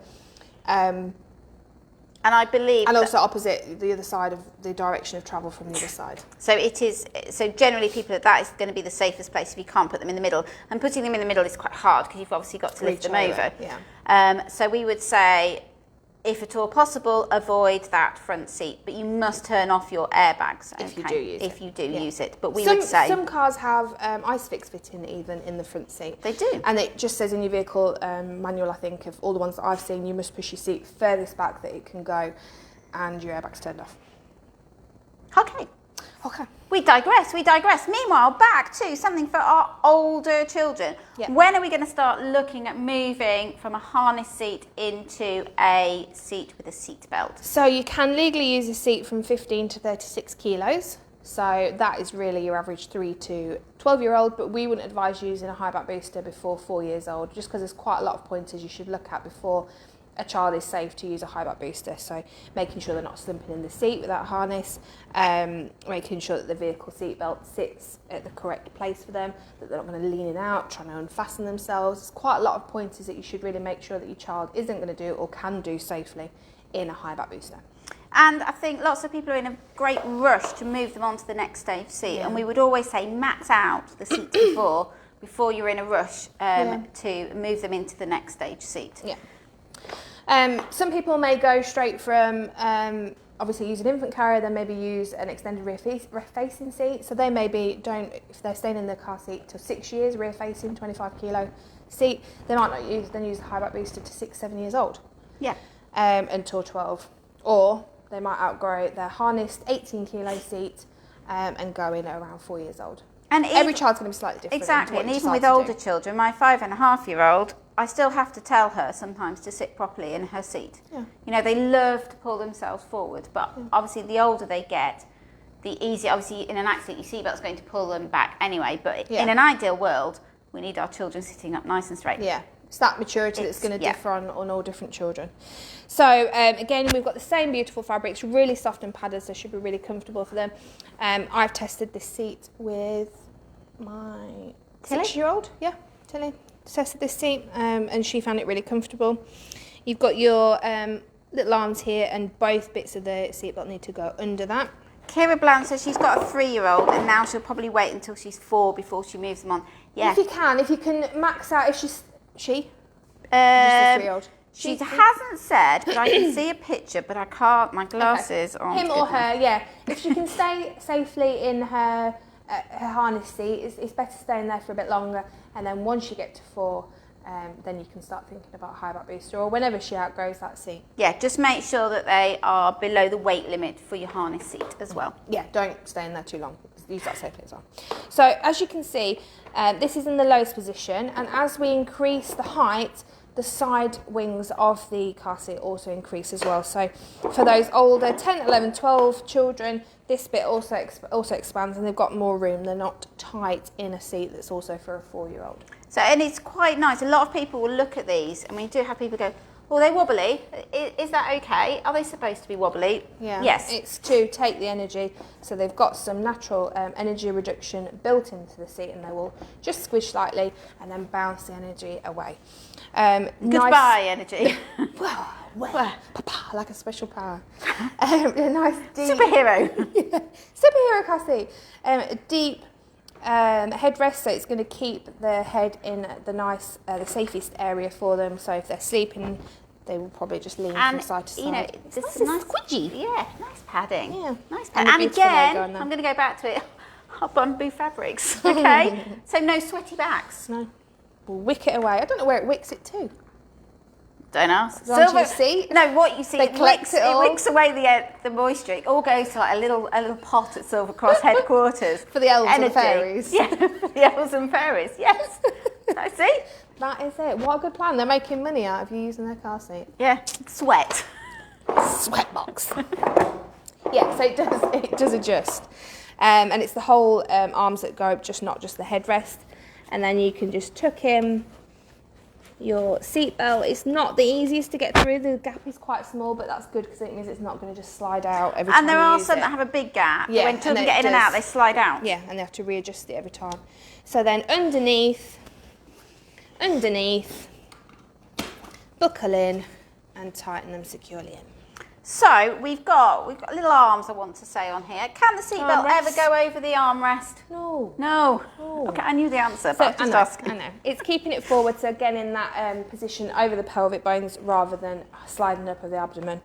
And I believe... And also opposite the other side of the direction of travel from the other side. So it is... So generally that is going to be the safest place if you can't put them in the middle. And putting them in the middle is quite hard because you've obviously got to lift them over. Yeah. So we would say, if at all possible, avoid that front seat. But you must turn off your airbags. If you do use it. If you do use it. But we would say... Some cars have Isofix fitting even in the front seat. They do. And it just says in your vehicle manual, I think, of all the ones that I've seen, you must push your seat furthest back that it can go and your airbag's turned off. Okay. We digress. Meanwhile, back to something for our older children. Yeah. When are we going to start looking at moving from a harness seat into a seat with a seat belt? So you can legally use a seat from 15 to 36 kilos. So that is really your average 3 to 12-year-old, but we wouldn't advise using a high back booster before 4 years old, just because there's quite a lot of pointers you should look at before a child is safe to use a high back booster. So making sure they're not slumping in the seat without harness, making sure that the vehicle seat belt sits at the correct place for them, that they're not going to lean it out, trying to unfasten themselves. There's quite a lot of pointers that you should really make sure that your child isn't going to do or can do safely in a high back booster. And I think lots of people are in a great rush to move them onto the next stage seat, and we would always say max out the seat before you're in a rush to move them into the next stage seat. Yeah. Some people may go straight from obviously use an infant carrier, then maybe use an extended rear facing seat. So they maybe if they're staying in the car seat till 6 years, rear facing 25 kilo seat, they might not use the high back booster to 6-7 years old. Yeah. Until 12, or they might outgrow their harnessed 18 kilo seat and go in at around 4 years old. And every child's going to be slightly different. Exactly, and even with older children, my 5.5-year-old, I still have to tell her sometimes to sit properly in her seat. Yeah. You know, they love to pull themselves forward, but obviously the older they get, the easier, obviously in an accident your seatbelt's going to pull them back anyway, but in an ideal world, we need our children sitting up nice and straight. Yeah, it's that maturity that's going to differ on all different children. So again, we've got the same beautiful fabrics, really soft and padded, so should be really comfortable for them. I've tested this seat with my 6-year-old. Yeah, Tilly tested this seat and she found it really comfortable. You've got your little arms here and both bits of the seatbelt need to go under that. Kira Blount says she's got a 3-year-old and now she'll probably wait until she's 4 before she moves them on. Yeah. If you can max out, if just a 3-year-old. She hasn't said, but I can see a picture, but I can't, my glasses aren't him or her, yeah. If she can stay safely in her harness seat, it's better staying there for a bit longer, and then once you get to 4, then you can start thinking about high back booster or whenever she outgrows that seat. Yeah, just make sure that they are below the weight limit for your harness seat as well. Yeah, don't stay in there too long. Use that safely as well. So as you can see, this is in the lowest position, and as we increase the height, the side wings of the car seat also increase as well. So for those older 10, 11, 12 children, this bit also expands and they've got more room. They're not tight in a seat that's also for a 4-year-old. So, and it's quite nice. A lot of people will look at these, and we do have people go, well, they're wobbly. Is that okay? Are they supposed to be wobbly? Yeah. Yes. It's to take the energy. So they've got some natural energy reduction built into the seat, and they will just squish slightly and then bounce the energy away. Goodbye, energy. Well, papa, like a special power. A nice deep Superhero. Superhero car seat. A deep headrest, so it's going to keep the head in the safest area for them. So if they're sleeping, they will probably just lean from side to side. You know, it's nice squidgy. Yeah, nice padding. Yeah, nice padding. And again, I'm going to go back to it. Our bamboo fabrics. Okay, so no sweaty backs. No, we'll wick it away. I don't know where it wicks it to. Don't ask. Onto your seat? No, what you see, They it wicks away the moisture. It all goes to like a little pot at Silver Cross headquarters. For the elves and fairies. Yeah, for the elves and fairies, yes. I see. That is it. What a good plan. They're making money out of you using their car seat. Yeah, sweat. Sweat box. Yeah, so it does adjust. And it's the whole arms that go up, not just the headrest. And then you can just tuck in your seatbelt. It's not the easiest to get through. The gap is quite small, but that's good because it means it's not going to just slide out every time. And there are some that have a big gap. Yeah, when children get in and out, they slide out. Yeah, and they have to readjust it every time. So then underneath, buckle in and tighten them securely in. So we've got little arms I want to say on here. Can the seatbelt ever go over the armrest? No. Okay, I knew the answer, but I'm just asking. I know. It's keeping it forward, so again in that position over the pelvic bones rather than sliding up of the abdomen,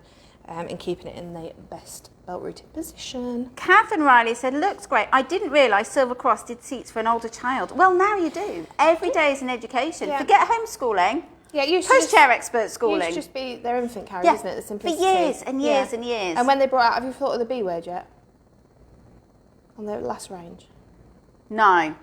and keeping it in the best belt rooted position. Catherine Riley said, looks great. I didn't realise Silver Cross did seats for an older child. Well, now you do. Every day is an education. Yeah. Forget homeschooling. Yeah, Pushchair expert schooling. Used to just be their infant carrier, isn't it? The simplicity. For years and years and years. And when they brought out, have you thought of the B word yet? On the last range? No.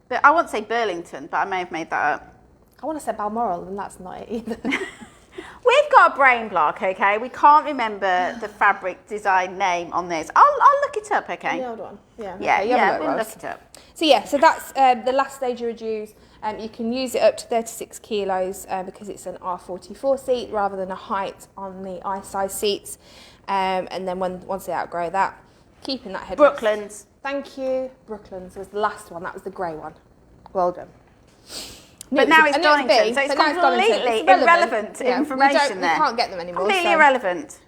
But I won't say Burlington, but I may have made that up. I want to say Balmoral, and that's not it either. We've got a brain block, okay? We can't remember the fabric design name on this. I'll look it up, okay? The old one. Yeah. We'll look it up. So that's the last stage you would use. You can use it up to 36 kilos because it's an R44 seat rather than a height on the I-size seats. And then once they outgrow that, keeping that headrest. Brooklands. Thank you. Brooklands was the last one. That was the grey one. Well done. But now it's Donington, so it's completely irrelevant information there. We can't get them anymore. Completely irrelevant.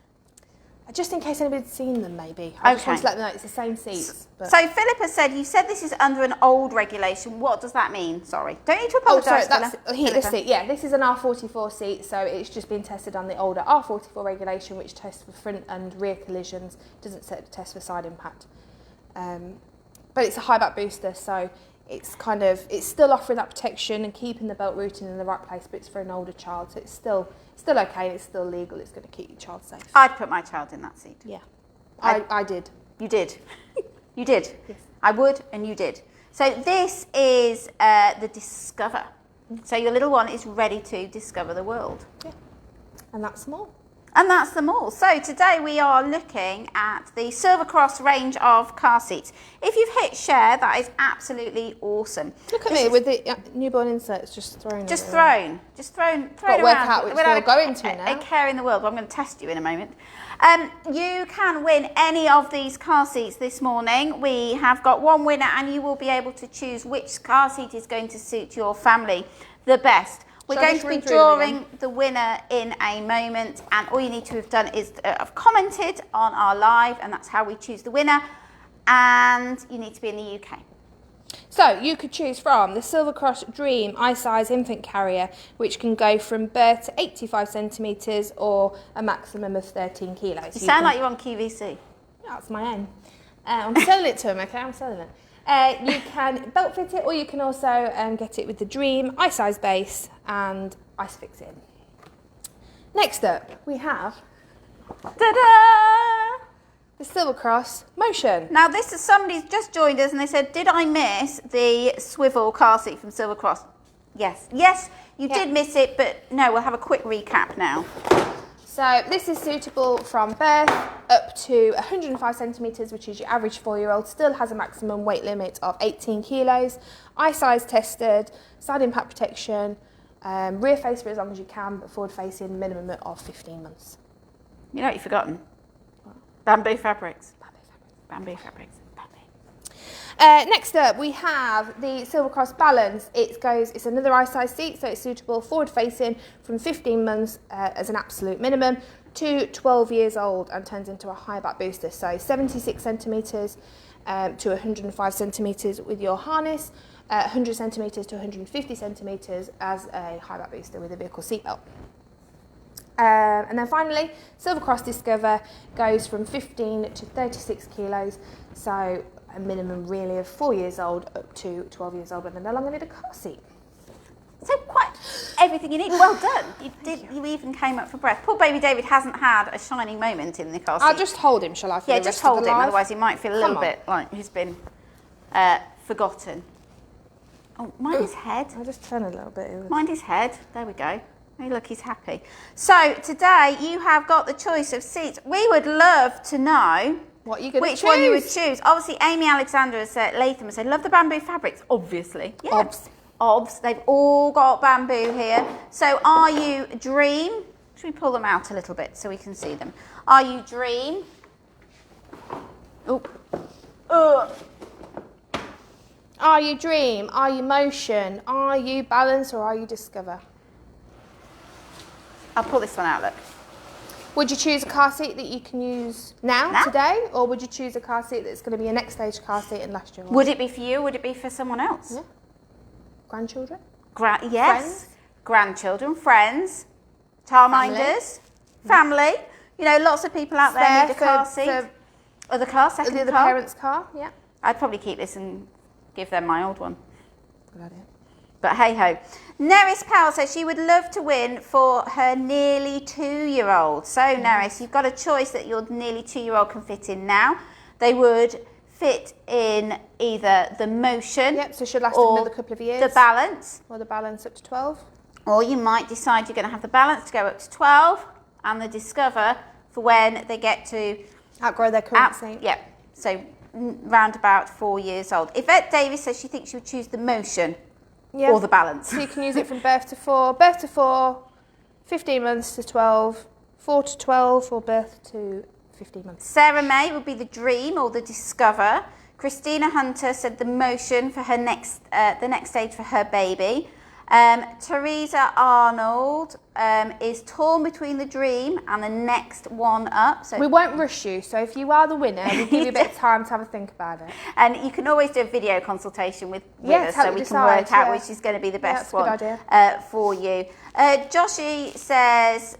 Just in case anybody's seen them, maybe. I just want to let them know it's the same seats. So Philippa said, you said this is under an old regulation. What does that mean? Sorry. Don't need to apologise, heatless seat. Yeah, this is an R44 seat, so it's just been tested on the older R44 regulation, which tests for front and rear collisions, doesn't test for side impact. But it's a high back booster, so it's still offering that protection and keeping the belt routing in the right place, but it's for an older child, so it's still okay, it's still legal, it's going to keep your child safe. I'd put my child in that seat. Yeah. I did. You did. You did. Yes. I would, and you did. So this is the Discover. So your little one is ready to discover the world. Yeah. And that's small. And that's them all. So today we are looking at the Silver Cross range of car seats. If you've hit share, that is absolutely awesome. Look at me with the newborn inserts just thrown. Just thrown Got to around. work out which we'll go into now. A care in the world. I'm going to test you in a moment. You can win any of these car seats this morning. We have got one winner and you will be able to choose which car seat is going to suit your family the best. We're going to be drawing the winner in a moment, and all you need to have done is have commented on our live, and that's how we choose the winner. And you need to be in the UK. So you could choose from the Silver Cross Dream i-size infant carrier, which can go from birth to 85 centimetres or a maximum of 13 kilos. You sound like you're on QVC. That's my aim. I'm selling it to him, okay? I'm selling it. You can belt fit it, or you can also get it with the Dream i-size base and Isofix in. Next up, we have Ta-da! the Silver Cross Motion. Now this is somebody's just joined us and they said, did I miss the swivel car seat from Silver Cross? Yes, you did miss it, but no, we'll have a quick recap now. So this is suitable from birth up to 105 centimetres, which is your average 4-year-old, still has a maximum weight limit of 18 kilos, i-size tested, side impact protection, rear face for as long as you can, but forward facing minimum of 15 months. You know what you've forgotten? What? Bamboo fabrics. Bamboo fabrics. Next up, we have the Silver Cross Balance. It's another i-size seat, so it's suitable forward facing from 15 months as an absolute minimum to 12 years old, and turns into a high back booster. So 76 centimetres to 105 centimetres with your harness, 100 centimetres to 150 centimetres as a high back booster with a vehicle seatbelt. And then finally, Silver Cross Discover goes from 15 to 36 kilos, so a minimum really of 4 years old up to 12 years old, but they no longer need a car seat. So quite everything you need. Well done. You even came up for breath. Poor baby David hasn't had a shining moment in the car seat. I'll just hold him, shall I? For yeah, the just rest of hold the him, live? otherwise he might feel a little bit like he's been forgotten. Oh, mind his head. I'll just turn a little bit. Mind his head. There we go. Hey, look, he's happy. So today you have got the choice of seats. We would love to know what you which one you would choose. Obviously, Amy Alexander has said, Latham has said, love the bamboo fabrics. Obviously. Yeah. Obs. They've all got bamboo here. So are you Dream? Should we pull them out a little bit so we can see them? Are you Dream? Oop. Are you Dream? Are you Motion? Are you Balance? Or are you Discover? I'll pull this one out, look. Would you choose a car seat that you can use now, today, or would you choose a car seat that's going to be a next stage car seat and last year? Would it be for you? Would it be for someone else? Yeah. Grandchildren? Yes. Friends? Grandchildren, friends, childminders, family. You know, lots of people out there need a car seat. Other car, second car. The parents' car, yeah. I'd probably keep this and give them my old one. Good idea. But hey ho. Neris Powell says she would love to win for her nearly 2-year-old. So Neris, you've got a choice that your nearly 2-year-old can fit in now. They would fit in either the Motion, yep, so should last another couple of years. The Balance. Or the Balance up to 12. Or you might decide you're going to have the Balance to go up to 12 and the Discover for when they get to outgrow their current seat. Yep, so round about 4 years old. Yvette Davis says she thinks she would choose the Motion. Yeah. Or the Balance. So you can use it from birth to 4, 15 months to 12, 4 to 12, or birth to 15 months. Sarah May would be the Dream or the Discover. Christina Hunter said the Motion for her the next stage for her baby. Teresa Arnold is torn between the Dream and the next one up. So we won't rush you, so if you are the winner, we'll give you a bit of time to have a think about it. And you can always do a video consultation with us so we can work out which is going to be the best one for you. Joshie says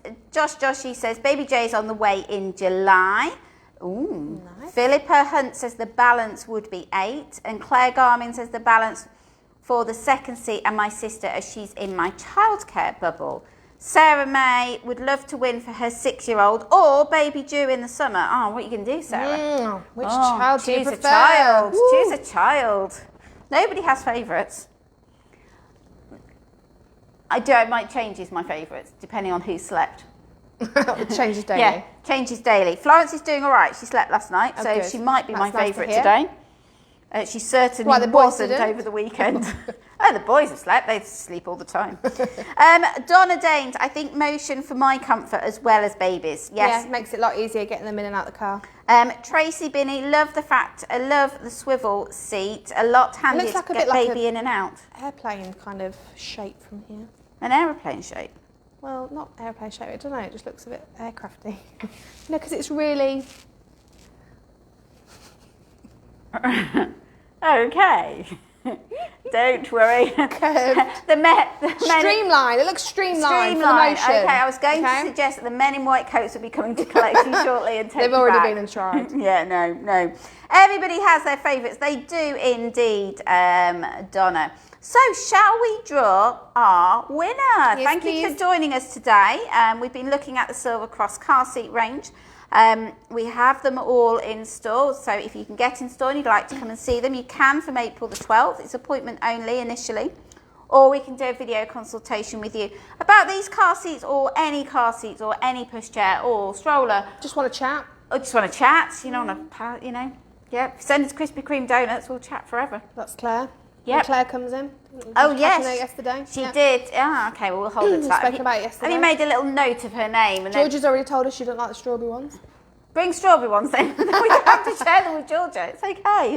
Baby J is on the way in July. Ooh. Nice. Philippa Hunt says the Balance would be 8, and Claire Garmin says the Balance for the second seat, and my sister as she's in my childcare bubble. Sarah May would love to win for her 6-year-old or baby due in the summer. Oh, what are you going to do, Sarah? Which child do you prefer? Choose a child. Nobody has favourites. I might change my favourites depending on who slept. It changes daily. Yeah, changes daily. Florence is doing all right. She slept last night, so good. she might be my That's nice to favourite hear. today. She certainly the boys wasn't didn't? over the weekend. Oh, the boys have slept. They sleep all the time. Donna Danes, I think motion for my comfort as well as babies. Yes. Yeah, makes it a lot easier getting them in and out the car. Tracy Binney, love the swivel seat. A lot handier looks like to a get bit like baby in and out. Airplane kind of shape from here. An aeroplane shape. Well, not airplane shape. I don't know. It just looks a bit aircrafty. Because it's really... Okay. Don't worry. Streamlined. It looks streamlined for the motion. Okay, I was going to suggest that the men in white coats will be coming to collect you shortly and take They've you already back. been and tried. Yeah, no. Everybody has their favourites. They do indeed, Donna. So, shall we draw our winner? Yes, Thank you for joining us today. We've been looking at the Silver Cross car seat range. We have them all in store, so if you can get in store and you'd like to come and see them, you can from April the 12th. It's appointment only initially, or we can do a video consultation with you about these car seats or any pushchair or stroller. Just want to chat. Or just want to chat, yeah. Send us Krispy Kreme donuts, we'll chat forever. That's Claire. Yep. When Claire comes in. Oh, Did you yes. catch her yesterday? She Yeah. did. Ah, okay, well, we'll hold it to that. Spoke about it yesterday. Have you made a little note of her name? And Georgia's already told us she doesn't like the strawberry ones. bring strawberry ones then. We don't have to share them with Georgia. It's okay.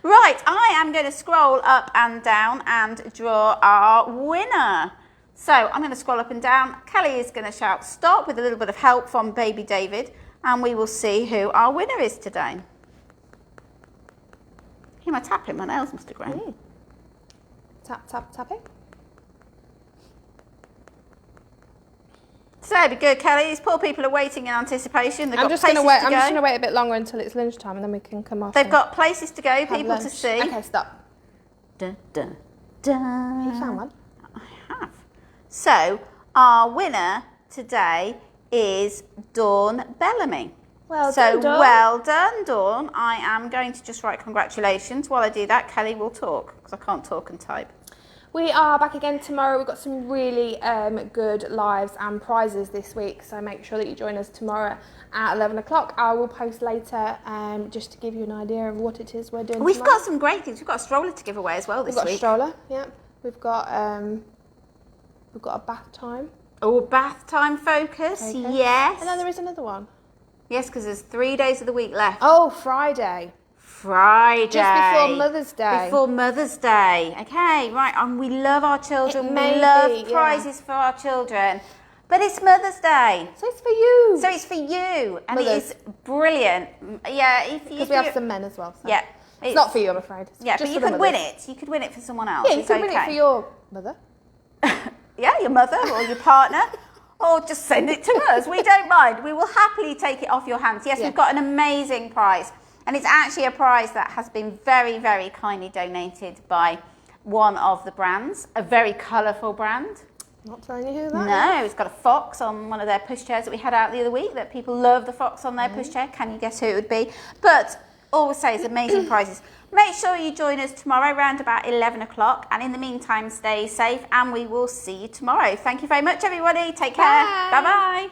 Right, I am going to scroll up and down and draw our winner. So I'm going to scroll up and down. Kelly is going to shout stop with a little bit of help from baby David, and we will see who our winner is today. Hear my tapping? My nails must have grown. Tapping. So it'd be good, Kelly. These poor people are waiting in anticipation. They've I'm got just places going to wait. to I'm go. just going to wait a bit longer until it's lunchtime, and then we can come off. They've got places to go, have people to lunch. see. Okay, stop. Dun, dun, dun. You found one. I have. So our winner today is Dawn Bellamy. Well done, Dawn. Well done, Dawn. I am going to just write congratulations. While I do that, Kelly will talk because I can't talk and type. We are back again tomorrow. We've got some really good lives and prizes this week, so make sure that you join us tomorrow at 11 o'clock. I will post later just to give you an idea of what it is we're doing We've tomorrow. got some great things. We've got a stroller to give away as well this We've got week. a stroller, yeah. We've got a bath time. Oh, bath time focus, Okay. yes. And then there is another one. Yes, because there's 3 days of the week left. Oh, Friday. Friday. Just before Mother's Day. Before Mother's Day. Okay, right. And we love our children. It We may love be, prizes for our children. But it's Mother's Day. So it's for you. So it's for you. And Mothers. it is brilliant. Yeah, if Because we have some men as well. So. Yeah. It's not for you, I'm afraid. It's Yeah, just but you for the could win mothers. it. You could win it for someone else. Yeah, you It's could win it okay. for your mother. Yeah, your mother or your partner. Or just send it to us. We don't mind. We will happily take it off your hands. Yes, Yeah. we've got an amazing prize. And it's actually a prize that has been very, very kindly donated by one of the brands. A very colourful brand. Not telling you who that is. No, it's got a fox on one of their pushchairs that we had out the other week, that people love the fox on their pushchair. Can you guess who it would be? But all we'll say is amazing prizes. Make sure you join us tomorrow around about 11 o'clock. And in the meantime, stay safe and we will see you tomorrow. Thank you very much, everybody. Take care. Bye. Bye-bye.